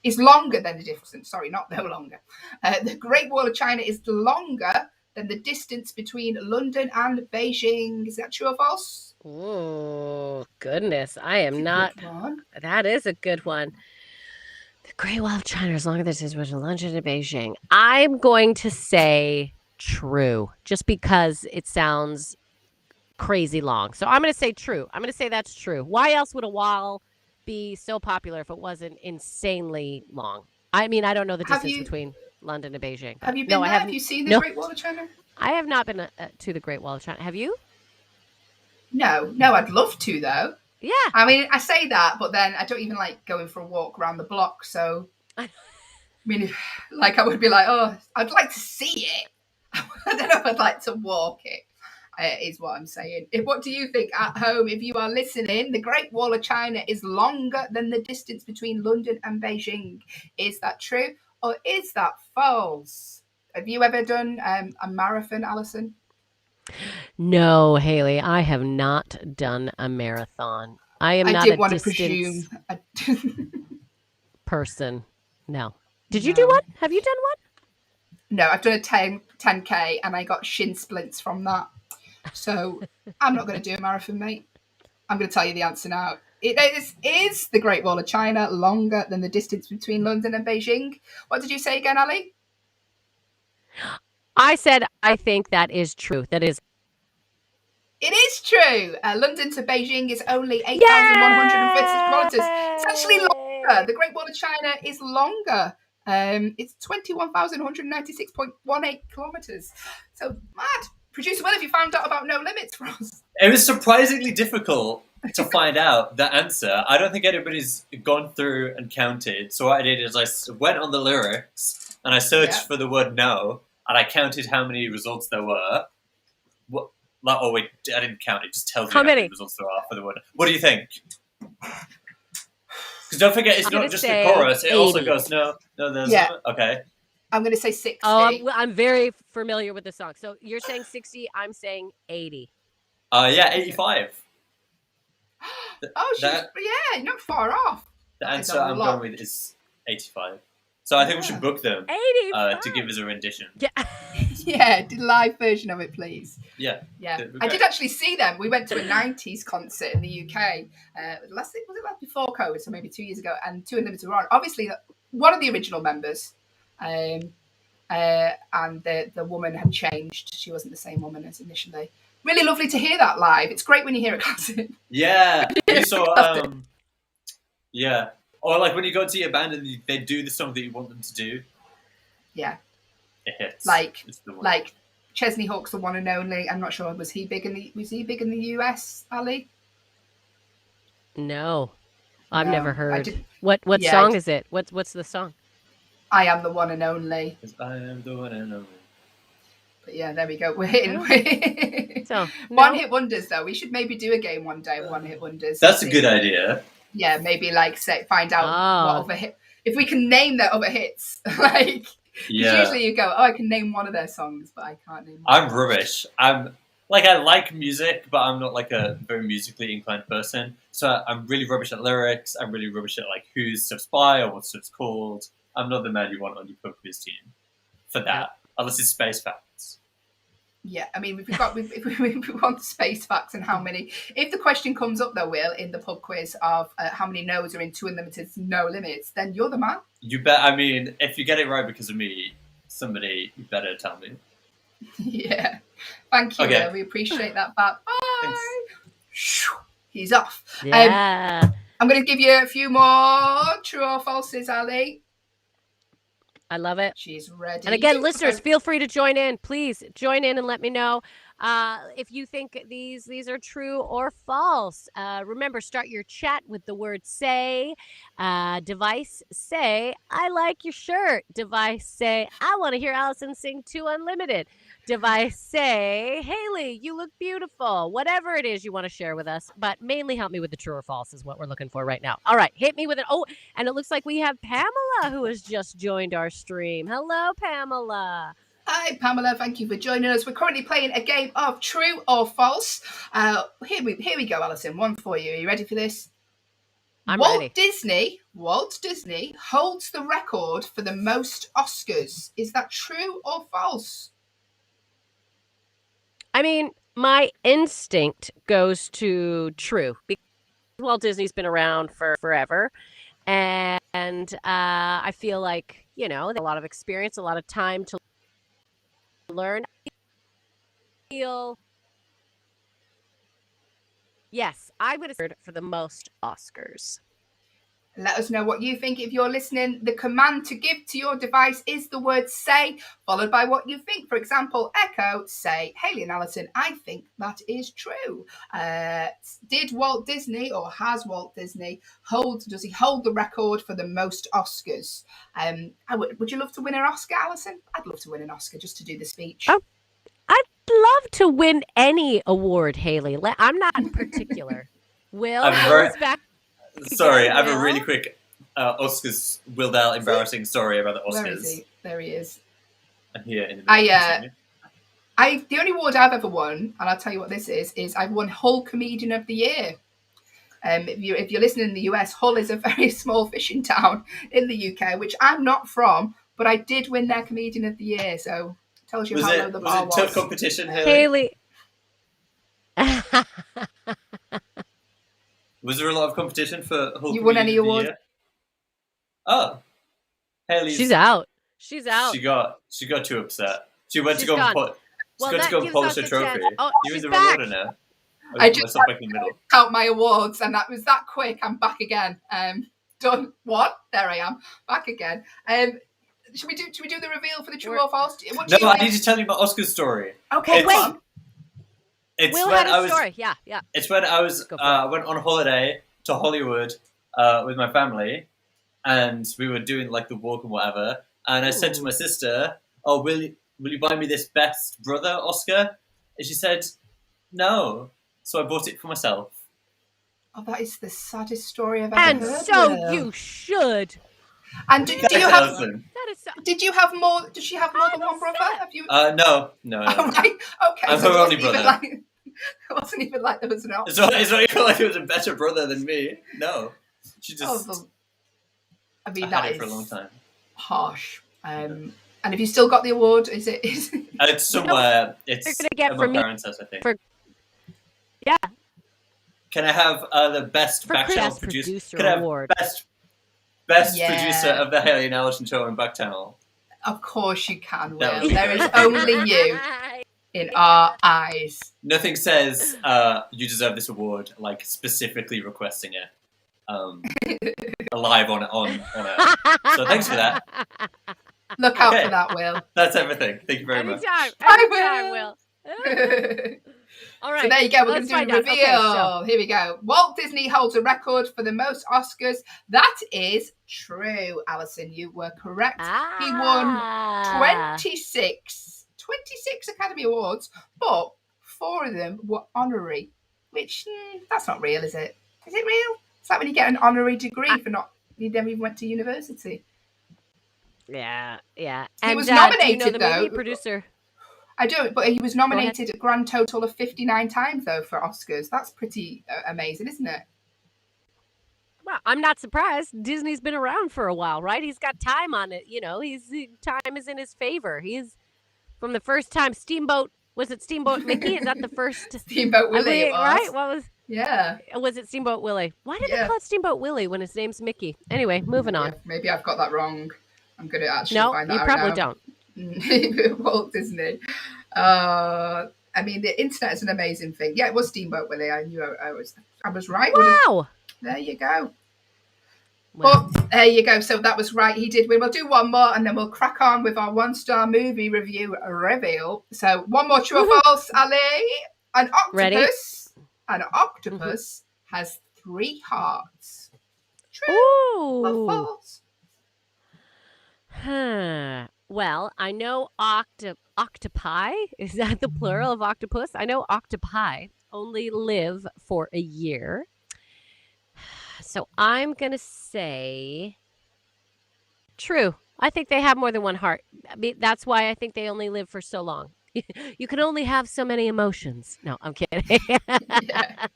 Is longer than the distance. Sorry, not no longer. The Great Wall of China is longer than the distance between London and Beijing. Is that true or false? Oh, goodness. I am not. That is a good one. The Great Wall of China is longer than the distance between London and Beijing. I'm going to say true, just because it sounds crazy long. So I'm going to say true. I'm going to say that's true. Why else would a wall be so popular if it wasn't insanely long? I mean, I don't know the distance between London and Beijing. Have you been there? Have you seen the Great Wall of China? I have not been to the Great Wall of China. Have you? No, I'd love to, though. Yeah. I mean, I say that, but then I don't even like going for a walk around the block. So, I mean, like, I would be like, oh, I'd like to see it. I don't know if I'd like to walk it, is what I'm saying. What do you think at home? If you are listening, the Great Wall of China is longer than the distance between London and Beijing. Is that true or is that false? Have you ever done a marathon, Allyson? No, Hayley, I have not done a marathon. I am not a distance person. No. Did you do one? Have you done one? No, I've done a 10K and I got shin splints from that. So I'm not going to do a marathon, mate. I'm going to tell you the answer now. It is the Great Wall of China longer than the distance between London and Beijing. What did you say again, Ali? I said I think that is true. That is. It is true. London to Beijing is only 8,150 kilometers. It's actually longer. The Great Wall of China is longer. It's 21,196.18 kilometers. So mad. Producer Will, have you found out about No Limits for us? It was surprisingly difficult to find out the answer. I don't think anybody's gone through and counted. So what I did is I went on the lyrics and I searched for the word no, and I counted how many results there were. Like, oh wait, I didn't count. It just tells you How many? the results there are for the word. What do you think? Because don't forget, it's I'm not gonna just the say chorus. It also 80. goes no. There's okay. I'm going to say 60. Oh, I'm very familiar with the song. So you're saying 60. I'm saying 80. Yeah, 85. Oh, yeah, you're not far off. The That is answer a I'm lot. going with is 85. So I think we should book them 85. to give us a rendition. Yeah. Yeah, do a live version of it, please. Yeah. Yeah. I did actually see them. We went to a 90s concert in the UK. Was it before COVID, so maybe 2 years ago, and Two Unlimited were on. Obviously, one of the original members, and the woman had changed. She wasn't the same woman as initially. Really lovely to hear that live. It's great when you hear it classic. Yeah. We saw, yeah. Or like when you go to your band and they do the song that you want them to do. Yeah. It hits. Like Chesney Hawkes, the one and only. I'm not sure, was he big in the US, Ali? No. I've never heard. What Yeah, song is it? What's the song? I am the one and only. I am the one and only. But yeah, there we go. We're hitting So one-hit wonders, though. We should maybe do a game one day of one-hit wonders. That's a good idea. Yeah, maybe like find out what other hit, if we can name their other hits. Like, usually you go, I can name one of their songs, but I can't name. I'm rubbish. I like music, but I'm not like a very musically inclined person. So I'm really rubbish at lyrics. I'm really rubbish at like whose stuff's by or what stuff's called. I'm not the man you want on your pub quiz team for that, unless it's space facts. Yeah, I mean, if we want the space facts and how many. If the question comes up, though, Will, in the pub quiz of how many no's are in Two Unlimited's No Limits, then you're the man. You bet. I mean, if you get it right because of me, somebody better tell me. Yeah. Thank you, Will. We appreciate that. Bye. He's off. Yeah. I'm going to give you a few more true or falses, Ali. I love it. She's ready. And again, listeners, feel free to join in. Please join in and let me know if you think these are true or false. Remember, start your chat with the word say. Device, say, I like your shirt. Device, say, I want to hear Allyson sing Two Unlimited. Device, say, Hayley, you look beautiful. Whatever it is you want to share with us, but mainly help me with the true or false is what we're looking for right now. All right, hit me with it. Oh, and it looks like we have Pamela who has just joined our stream. Hello, Pamela. Hi, Pamela. Thank you for joining us. We're currently playing a game of true or false. Here we go, Allyson. One for you. Are you ready for this? I'm ready. Walt Disney holds the record for the most Oscars. Is that true or false? I mean, my instinct goes to true because Walt Disney's been around for forever. And I feel like, a lot of experience, a lot of time to learn. Yes, I would have heard for the most Oscars. Let us know what you think. If you're listening, the command to give to your device is the word say, followed by what you think. For example, echo, say, Hayley and Allyson, I think that is true. Did Walt Disney, or has Walt Disney, does he hold the record for the most Oscars? Would you love to win an Oscar, Allyson? I'd love to win an Oscar just to do the speech. Oh, I'd love to win any award, Hayley. I'm not particular. Will is back. Sorry, I have a really quick Oscars Will Dell embarrassing story about the Oscars. Where is he? There he is. I'm here in the middle. The only award I've ever won, and I'll tell you what this is I've won Hull Comedian of the Year. If you're listening in the US, Hull is a very small fishing town in the UK, which I'm not from, but I did win their Comedian of the Year, so it tells you how low the bar was. Was it tough competition, Hayley? Was there a lot of competition for Hull? You won any award? Oh, Hayley. She's out. She's out. She got too upset. She went to go and polish a trophy. Oh, you're in the back. order now. I just count my awards, and that was that quick. I'm back again. Done. What? There I am. Back again. Should we do the reveal for the true or false? No, I need to tell you my Oscar story. Okay, wait. Will had a story. Yeah. It's when I went on holiday to Hollywood with my family, and we were doing like the walk and whatever. And I said to my sister, "Oh, will you buy me this Best Brother Oscar?" And she said, No. So I bought it for myself. Oh, that is the saddest story I've ever And heard. so Will. you should. And do Thanks, you have? Allyson. That is so. Did you have more? Did she have more I'm than one brother? upset. Have you? No. Oh, right. Okay. I'm so her it only wasn't even brother. like it wasn't even like there was an option. It's not even like he was a better brother than me. No. She just... I mean, I that had is it for a long time. harsh. And have you still got the award? Is it? It's somewhere. It's They're gonna get at for my me parents' house, I think. Yeah. Can I have the best For Backchannel Best producer? Producer Can I have Award. best Yeah. producer of the Hayley and Allyson show on Backchannel? Of course you can, That Will. would be There is great. only you in our eyes. Nothing says you deserve this award like specifically requesting it live on it. So thanks for that. Look out Okay. for that, Will. That's everything. Thank you very much. Anytime, Will. All right. So there you go. We're going let's to do find the out. reveal. Okay, so- Here we go. Walt Disney holds a record for the most Oscars. That is true, Allyson. You were correct. He won 26 Academy Awards, but 4 of them were honorary, which that's not real, is it? Is it real? It's like when you get an honorary degree for not, you never even went to university. Yeah. He And was do you know nominated, the though. movie producer? I do, but he was nominated a grand total of 59 times, though, for Oscars. That's pretty amazing, isn't it? Well, I'm not surprised. Disney's been around for a while, right? He's got time on it. You know, time is in his favor. He's from the first time Steamboat. Was it Steamboat Mickey? Is that the first? Steamboat Willie, it was. Right? What was? Yeah. Was it Steamboat Willie? Why did they Yeah. call it Steamboat Willie when his name's Mickey? Anyway, moving on. Yeah, maybe I've got that wrong. I'm going to actually No, find that you out probably now. don't. Walt Disney. I mean, the internet is an amazing thing. Yeah, it was Steamboat Willie. I knew I was right. Wow. There you go. Well, But there you go. So that was right. He did win. We'll do one more and then we'll crack on with our 1-star movie review reveal. So one more true or false, Ali. An octopus has 3 hearts. True or false? Well, I know octopi. Is that the plural of octopus? I know octopi only live for a year. So I'm going to say true. I think they have more than 1 heart. I mean, that's why I think they only live for so long. You can only have so many emotions. No, I'm kidding. Yeah.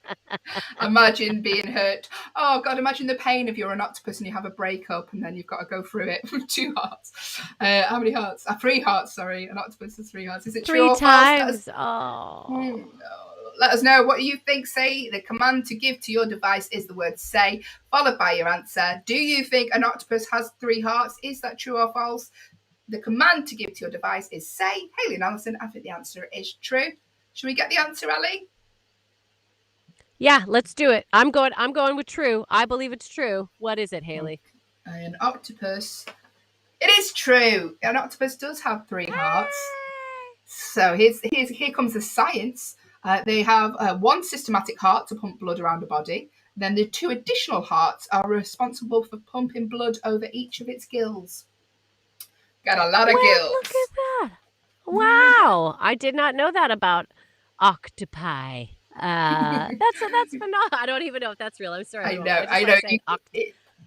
Imagine being hurt. Oh, God, imagine the pain if you're an octopus and you have a breakup and then you've got to go through it with 2 hearts. How many hearts? 3 hearts, sorry. An octopus has 3 hearts. Is it 3 true or times? false? Oh. No. Let us know what you think. Say the command to give to your device is the word say, followed by your answer. Do you think an octopus has 3 hearts? Is that true or false? The command to give to your device is say. Hayley and Allyson, I think the answer is true. Should we get the answer, Ellie? Yeah, let's do it. I'm going with true. I believe it's true. What is it, Hayley? An octopus. It is true. An octopus does have 3 hearts. So here comes the science. They have 1 systematic heart to pump blood around the body. Then the 2 additional hearts are responsible for pumping blood over each of its gills. Got a lot of gills. Look at that. Wow. I did not know that about octopi. That's phenomenal. I don't even know if that's real. I'm sorry. I know.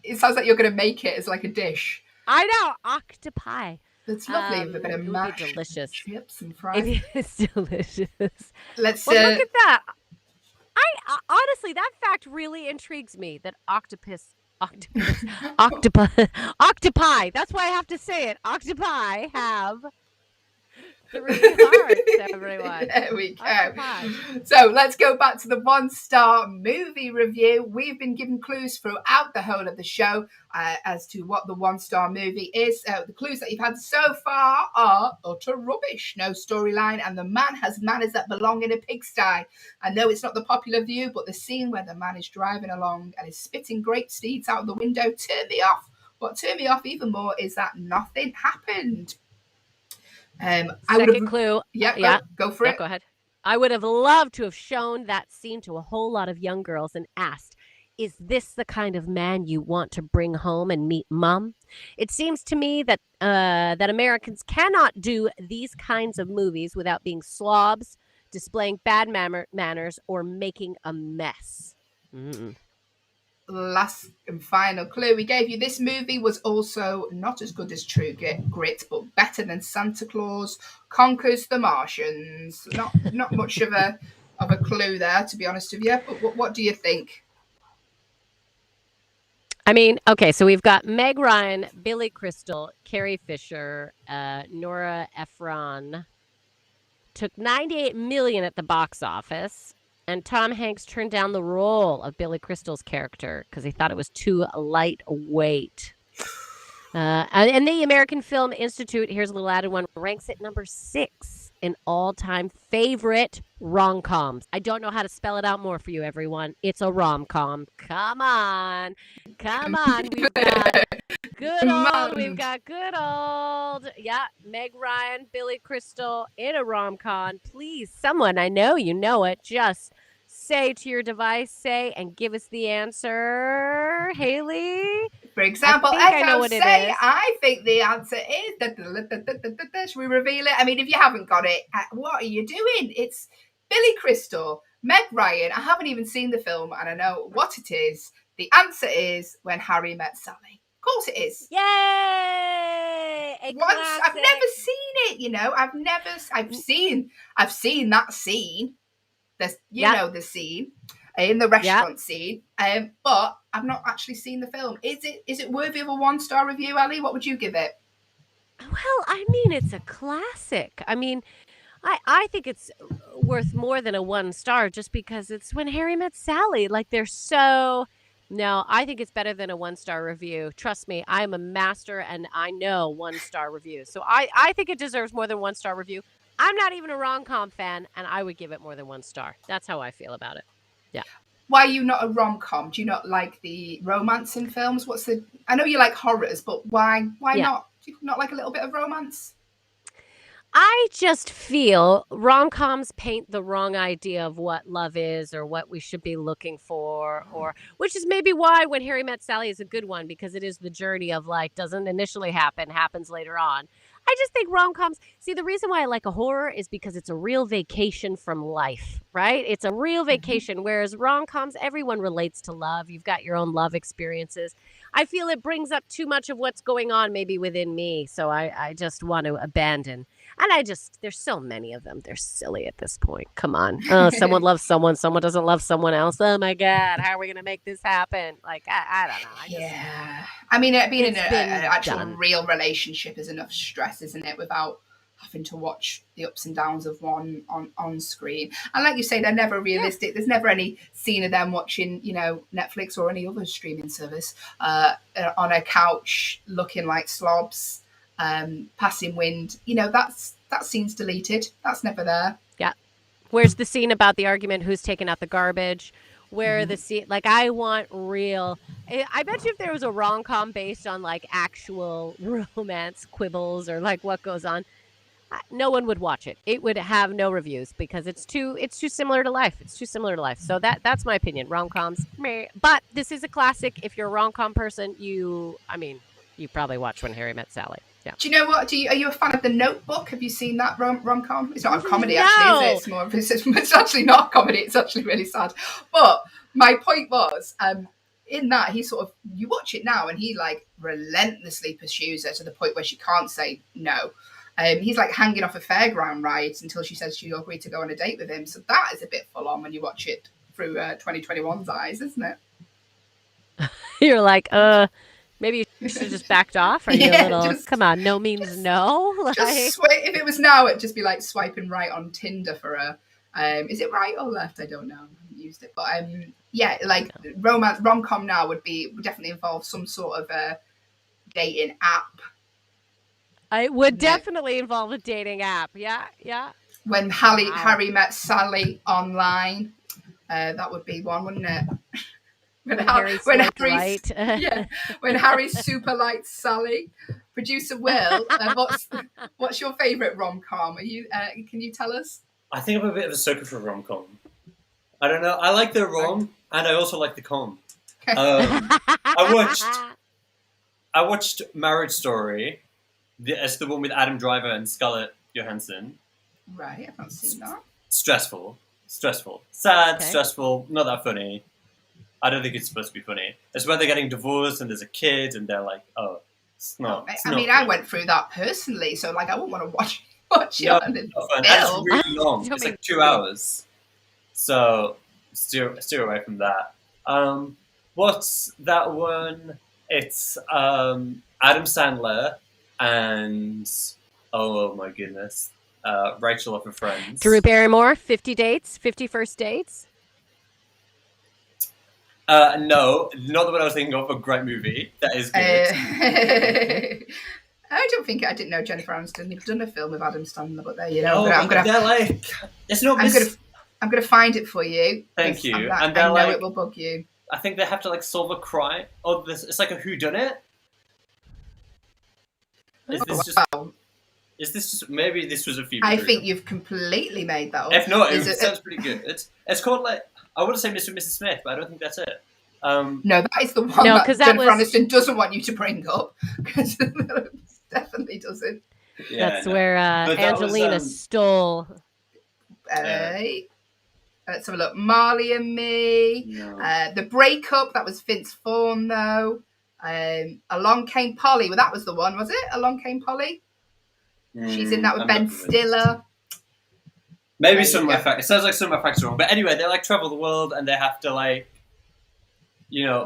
It sounds like you're going to make it as like a dish. I know. Octopi. It's lovely with a bit of mashed delicious chips and fries. It is delicious. Let's look at that. I honestly, that fact really intrigues me. That octopi. That's why I have to say it. Octopi have 3 hearts, everyone. There we go. Octopi. So let's go back to the 1-star movie review. We've been given clues throughout the whole of the show as to what the 1-star movie is. The clues that you've had so far are utter rubbish. No storyline, and the man has manners that belong in a pigsty. I know it's not the popular view, but the scene where the man is driving along and is spitting grape seeds out of the window turned me off. What turned me off even more is that nothing happened. Second clue. Yeah, go for it. Go ahead. I would have loved to have shown that scene to a whole lot of young girls and asked, is this the kind of man you want to bring home and meet mom? It seems to me that that Americans cannot do these kinds of movies without being slobs, displaying bad manners, or making a mess. Last and final clue we gave you: this movie was also not as good as True Grit, but better than Santa Claus Conquers the Martians. Not much of a clue there, to be honest with you. But what do you think? I mean, okay, so we've got Meg Ryan, Billy Crystal, Carrie Fisher, Nora Ephron. Took $98 million at the box office, and Tom Hanks turned down the role of Billy Crystal's character because he thought it was too lightweight. And the American Film Institute, here's a little added one, ranks it number 6 in all-time favorite rom-coms. I don't know how to spell it out more for you, everyone. It's a rom-com. Come on. We've got good old, Meg Ryan, Billy Crystal in a rom-com. Please, someone, I know you know it, just say to your device, and give us the answer. Hayley? For example, I know what it is. I think the answer is... Should we reveal it? I mean, if you haven't got it, what are you doing? It's Billy Crystal, Meg Ryan. I haven't even seen the film, and I know what it is. The answer is When Harry Met Sally. Of course it is. Yay! I've never seen it, you know. I've seen that scene. Know the scene in the restaurant scene, but I've not actually seen the film. Is it worthy of a 1-star review, Ellie? What would you give it? Well, I mean, it's a classic. I mean, I think it's worth more than a 1-star just because it's When Harry Met Sally. Like, they're so... No, I think it's better than a 1-star review. Trust me, I'm a master and I know 1-star reviews. So I think it deserves more than 1-star review. I'm not even a rom-com fan, and I would give it more than 1 star. That's how I feel about it. Yeah. Why are you not a rom-com? Do you not like the romance in films? I know you like horrors, but why not? Do you not like a little bit of romance? I just feel rom-coms paint the wrong idea of what love is or what we should be looking for, which is maybe why When Harry Met Sally is a good one, because it is the journey of like, doesn't initially happen, happens later on. I just think rom-coms, see, the reason why I like a horror is because it's a real vacation from life, right? It's a real vacation, whereas rom-coms, everyone relates to love. You've got your own love experiences. I feel it brings up too much of what's going on maybe within me, so I just want to abandon. And there's so many of them. They're silly at this point. Come on. Oh, someone loves someone doesn't love someone else. Oh my God, how are we going to make this happen? Like, I don't know. I mean, being in an actual real relationship is enough stress, isn't it? Without having to watch the ups and downs of one on screen. And like you say, they're never realistic. There's never any scene of them watching, Netflix or any other streaming service on a couch looking like slobs. Passing wind, that scene's deleted. That's never there. Yeah. Where's the scene about the argument who's taking out the garbage? Where the scene, like, I want real. I bet you if there was a rom-com based on like actual romance quibbles or like what goes on, no one would watch it. It would have no reviews because it's too similar to life. It's too similar to life. So that's my opinion. Rom-coms, meh. But this is a classic. If you're a rom-com person, you probably watch When Harry Met Sally. Yeah. Do you know what? Are you a fan of The Notebook? Have you seen that rom-com? It's not a comedy, actually, is it? It's actually not a comedy. It's actually really sad. But my point was, in that, you watch it now and he like relentlessly pursues her to the point where she can't say no. He's like hanging off a fairground ride until she says she'll agree to go on a date with him. So that is a bit full on when you watch it through 2021's eyes, isn't it? You're like, maybe you should have just backed off. Are you a little, come on, no means no? Like, if it was now, it'd just be like swiping right on Tinder for a, is it right or left? I don't know. I haven't used it. But like rom-com now would definitely involve some sort of a dating app. It would definitely involve a dating app. Yeah. When Harry Met Sally online, that would be one, wouldn't it? When Harry super likes Sally. Producer Will, what's your favourite rom-com? Can you tell us? I think I'm a bit of a sucker for rom-com. I don't know. I like the rom, and I also like the com. I watched Marriage Story. It's the one with Adam Driver and Scarlett Johansson. Right, I've not seen that. stressful, sad, Okay. stressful, not that funny. I don't think it's supposed to be funny. It's where they're getting divorced and there's a kid and they're like, oh, it's not. I mean, I went through that personally, so like I wouldn't want to watch it No, on the not fun. And it's film. really long. Don't It's like make 2 hours. So steer away from that. What's that one? It's Adam Sandler and oh my goodness, Rachel off of Friends. Drew Barrymore, 50 dates, 50 first dates. No, not the one I was thinking of. A great movie. That is good. I didn't know Jennifer Aniston had done a film with Adam Sandler, but there you know. Oh, I'm gonna they're like, it's not. I'm gonna find it for you. Thank you. And And I they're know like, it will bug you. I think they have to like solve a crime. Oh, it's like a whodunit. Is this just? Wow. Is this just? Maybe this was a few. I think you've completely made that up. If not, it sounds pretty good. It's called like I want to say Mr. and Mrs. Smith, but I don't think that's it. No, that is the one No, that 'cause that Jennifer was- Aniston doesn't want you to bring up. Because definitely doesn't. Yeah, That's no. where But that was, Angelina stole. Let's have a look. Marley and Me. No. The Breakup, that was Vince Vaughn, though. Along Came Polly. Well, that was the one, was it? Along Came Polly? She's in that with I'm Ben not convinced. Stiller. Maybe There some you of my go. facts. It sounds like some of my facts are wrong. But anyway, they like travel the world and they have to like,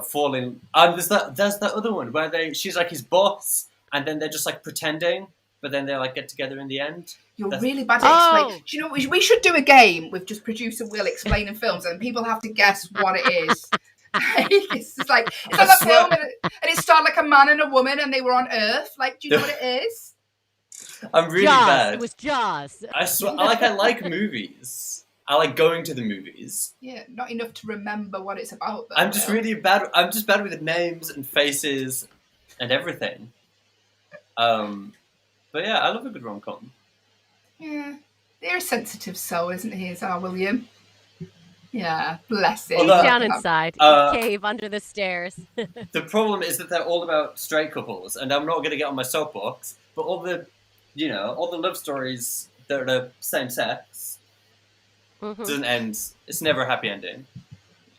fall in. There's that other one where she's like his boss and then they're just like pretending, but then they like get together in the end. You're That's- really bad at Oh. explaining. Do you know what? We should do a game with just producer Will explaining films and people have to guess what it is. It's just like, it's like a film and it started like a man and a woman and they were on Earth. Like, do you know what it is? I'm really Jaws. bad. It was Jaws. I swear, I like movies. I like going to the movies. Yeah, not enough to remember what it's about. Though, I'm just Will. really bad. I'm just bad with the names and faces and everything. But yeah, I love a good rom-com. Yeah, they're a sensitive soul, isn't he? Is our William? Yeah, bless him. Although- Down inside, cave under the stairs. The problem is that they're all about straight couples, and I'm not going to get on my soapbox. But all the love stories that are the same sex Mhm. doesn't end. It's never a happy ending.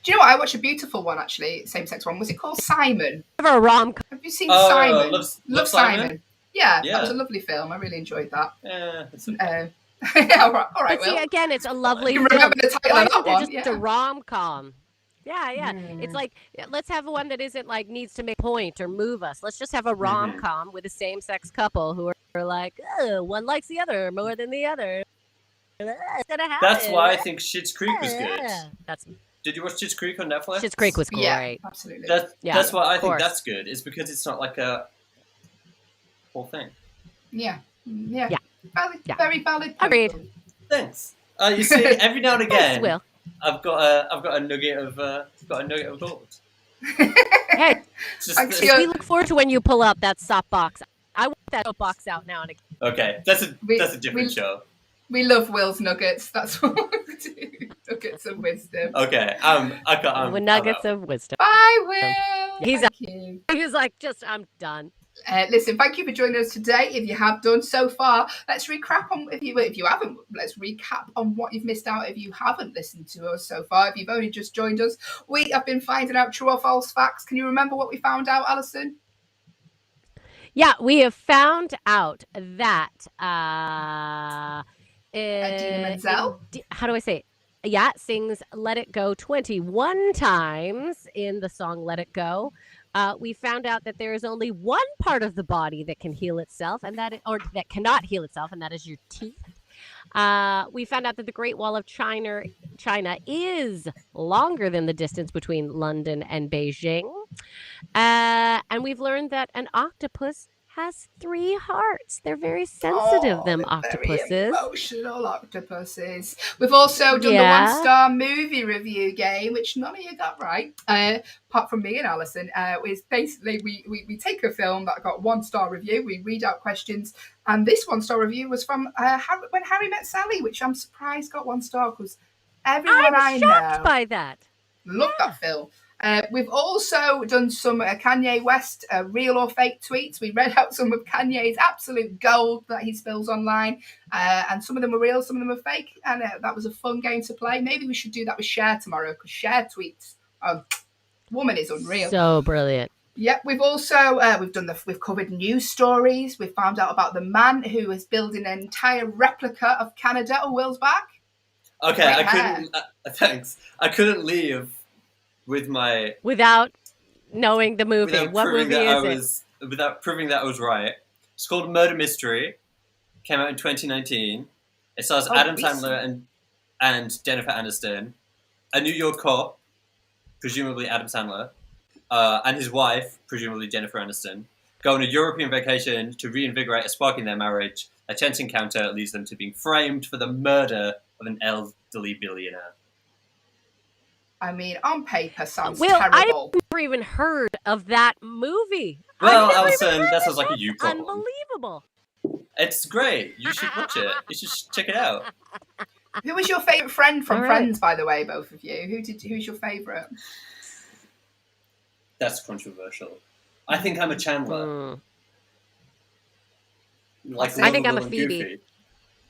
Do you know what? I watched a beautiful one actually, same-sex one. Was it called Simon? Never a rom-com. Have you seen Oh, Simon? Love Simon. Simon? Yeah, Yeah. that was a lovely film. I really enjoyed that. Yeah, it's all right, But see, Will. again, it's a lovely You film. remember the title Why of isn't that there one? just a rom-com? Yeah. Mm. It's like, let's have one that isn't like needs to make a point or move us. Let's just have a rom-com with a same-sex couple who are like, oh, one likes the other more than the other. It's gonna happen. That's why I think Schitt's Creek was good. That's Did you watch Schitt's Creek on Netflix? Schitt's Creek was great. Yeah, absolutely. That's why I of think course. that's good. Is because it's not like a whole thing. Yeah. Yeah. Valid, Yeah. very valid. point. Agreed. Thanks. You see, every now and Thanks, again, Will. I've got a nugget of gold. Hey, It's just Thanks, we look forward to when you pull up that soapbox. I want that soapbox out now and again. okay. That's a different we- show. We love Will's nuggets. That's what we do. Nuggets of wisdom. Okay. With nuggets of wisdom. Bye, Will. He's Thank you. He was like, I'm done. Listen, thank you for joining us today. If you have done so far, let's recap on if you haven't. Let's recap on what you've missed out if you haven't listened to us so far. If you've only just joined us, we have been finding out true or false facts. Can you remember what we found out, Allyson? Yeah, we have found out that Idina Menzel? how do I say it? Yeah, sings "Let It Go" 21 times in the song "Let It Go." We found out that there is only one part of the body that can heal itself, and that cannot heal itself, and that is your teeth. We found out that the Great Wall of China is longer than the distance between London and Beijing. And we've learned that an octopus has 3 hearts. They're very sensitive, them they're octopuses. Very emotional octopuses. We've also done the Yeah. 1-star movie review game, which none of you got right, apart from me and Allyson. Is basically we take a film that got 1-star review, we read out questions, and this 1-star review was from When Harry Met Sally, which I'm surprised got 1 star because everyone I I'm shocked know by that. loved that film. We've also done some Kanye West real or fake tweets. We read out some of Kanye's absolute gold that he spills online, and some of them were real, some of them are fake, and that was a fun game to play. Maybe we should do that with Cher tomorrow, because Cher tweets, woman is unreal. So brilliant. Yep, we've also we've covered news stories. We've found out about the man who is building an entire replica of Canada a while back. Okay, thanks. I couldn't leave without knowing the movie. What movie is it? Without proving that I was right. It's called Murder Mystery. Came out in 2019. It stars Adam Sandler and Jennifer Aniston, a New York cop, presumably Adam Sandler, and his wife, presumably Jennifer Aniston, go on a European vacation to reinvigorate a spark in their marriage. A chance encounter leads them to being framed for the murder of an elderly billionaire. I mean, on paper, sounds terrible. terrible. I've never even heard of that movie. Well, Allyson, that sounds like a you problem. Unbelievable. It's great. You should watch it. You should check it out. Who was your favourite friend from Friends, by the way, both of you? Who's your favourite? That's controversial. I think I'm a Chandler. I think I'm a Phoebe. Goofy.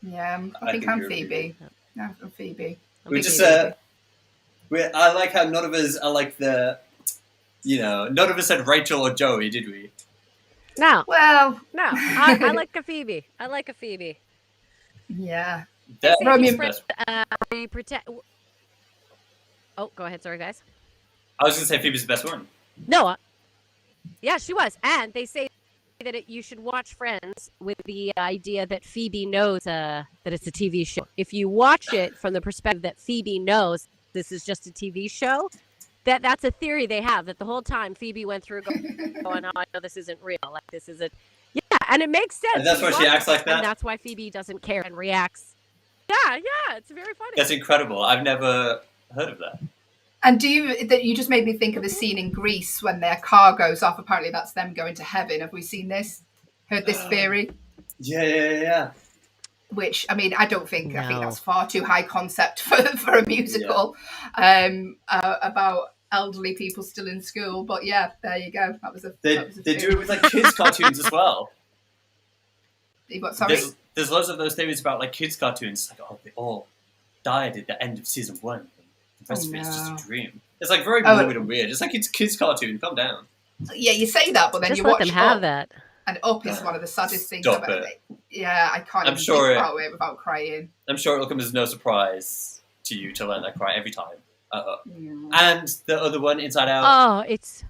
Yeah, I think I'm Phoebe. No, I'm Phoebe. I like how none of us are like none of us said Rachel or Joey, did we? No. Well, no. I like a Phoebe. Yeah. Oh, go ahead. Sorry, guys. I was going to say Phoebe's the best one. No. Yeah, she was. And they say that you should watch Friends with the idea that Phoebe knows that it's a TV show. If you watch it from the perspective that Phoebe knows this is just a TV show, that's a theory they have, that the whole time Phoebe went through going, oh, I know this isn't real. Like, this is and it makes sense. And that's why she acts like that? And that's why Phoebe doesn't care and reacts. Yeah, it's very funny. That's incredible. I've never heard of that. And you just made me think of the scene in Greece when their car goes off. Apparently that's them going to heaven. Have we seen this? Heard this theory? Yeah. Which, I mean, I think that's far too high concept for a musical about elderly people still in school. But yeah, there you go. They do it with like kids' cartoons as well. What, sorry? There's loads of those theories about like kids' cartoons. Like, oh, they all died at the end of season 1. The rest of it is just a dream. It's like very morbid and weird. It's like it's kids' cartoon. Calm down. Yeah, you say that, but then just you let watch them have that. And Up is one of the saddest things Stop ever. it. Yeah, I can't even think about it without crying. I'm sure it'll come as no surprise to you to learn that cry every time. And the other one, Inside Out. Oh, it's...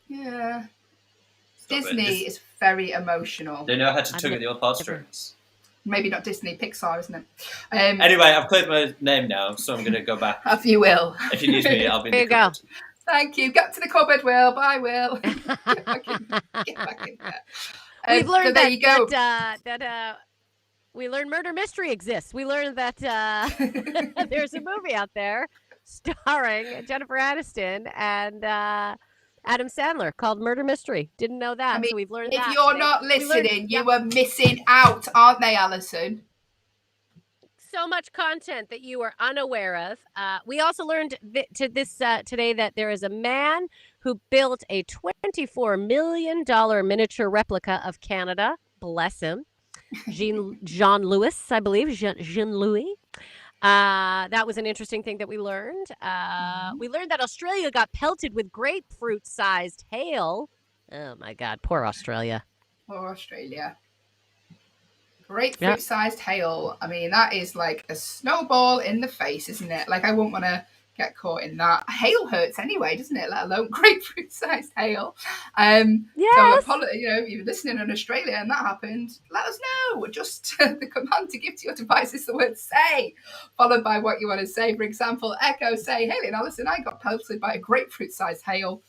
Yeah. Disney is very emotional. They know how to tug at the old heartstrings. Maybe not Disney, Pixar, isn't it? Anyway, I've cleared my name now, so I'm going to go back. If you will. If you need me, I'll be in the cupboard. Go. Thank you. Get to the cupboard, Will. Bye, Will. Get back in there. We've learned there you go. that we learned murder mystery exists. We learned that there's a movie out there starring Jennifer Aniston and Adam Sandler called Murder Mystery. Didn't know that. So we've learned that. If you're not listening, you are missing out, aren't they, Allyson? So much content that you are unaware of. We also learned today that there is a man who built a $24 million miniature replica of Canada. Bless him. Jean Louis, I believe. Jean Louis. That was an interesting thing that we learned. We learned that Australia got pelted with grapefruit-sized hail. Oh, my God. Poor Australia. Poor Australia. Grapefruit-sized hail. I mean, that is like a snowball in the face, isn't it? Like, I wouldn't want to get caught in that. Hail hurts anyway, doesn't it? Let alone grapefruit-sized hail. Yes. So, if you're listening in Australia and that happened, let us know. Just the command to give to your device is the word "say," followed by what you want to say. For example, Echo, say, Hayley and Allyson, I got pelted by a grapefruit-sized hail.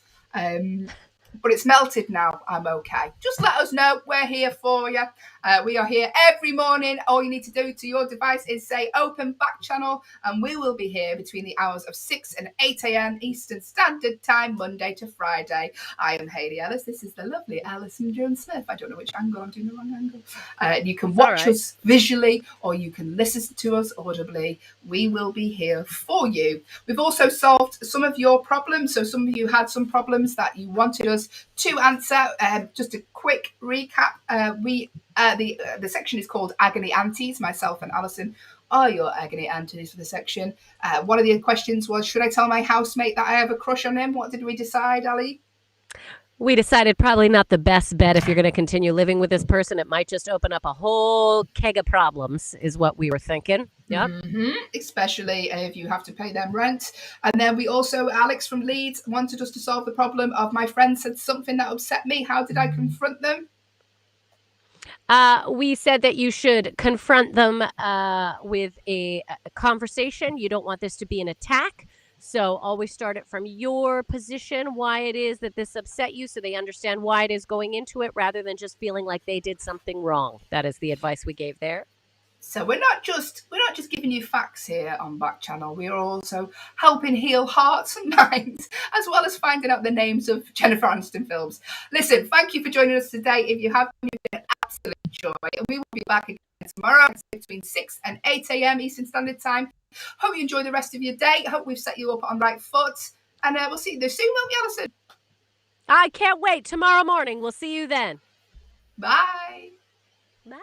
but it's melted now. I'm okay. Just let us know. We're here for you. We are here every morning. All you need to do to your device is say open Backchannel, and we will be here between the hours of 6 and 8 a.m. Eastern Standard Time, Monday to Friday. I am Hayley Ellis. This is the lovely Allyson Jones-Smith. I don't know which angle. I'm doing the wrong angle. You can watch us visually, or you can listen to us audibly. We will be here for you. We've also solved some of your problems. So some of you had some problems that you wanted us to answer. Just a quick recap. The section is called Agony Aunties. Myself and Allyson are your agony aunties for the section. One of the questions was, should I tell my housemate that I have a crush on him? What did we decide, Ali? We decided probably not the best bet if you're going to continue living with this person. It might just open up a whole keg of problems, is what we were thinking. Yep. Mm-hmm. Especially if you have to pay them rent. And then we also, Alex from Leeds, wanted us to solve the problem of my friend said something that upset me. How did I confront them? We said that you should confront them with a conversation. You don't want this to be an attack. So always start it from your position, why it is that this upset you, so they understand why it is going into it, rather than just feeling like they did something wrong. That is the advice we gave there. So we're not just giving you facts here on Backchannel. We are also helping heal hearts and minds, as well as finding out the names of Jennifer Aniston films. Listen, thank you for joining us today. If you have, you've been an absolute joy. And we will be back again tomorrow between 6 and 8 a.m. Eastern Standard Time. Hope you enjoy the rest of your day. Hope we've set you up on right foot. And we'll see you soon, won't we, Allyson? I can't wait. Tomorrow morning. We'll see you then. Bye. Bye.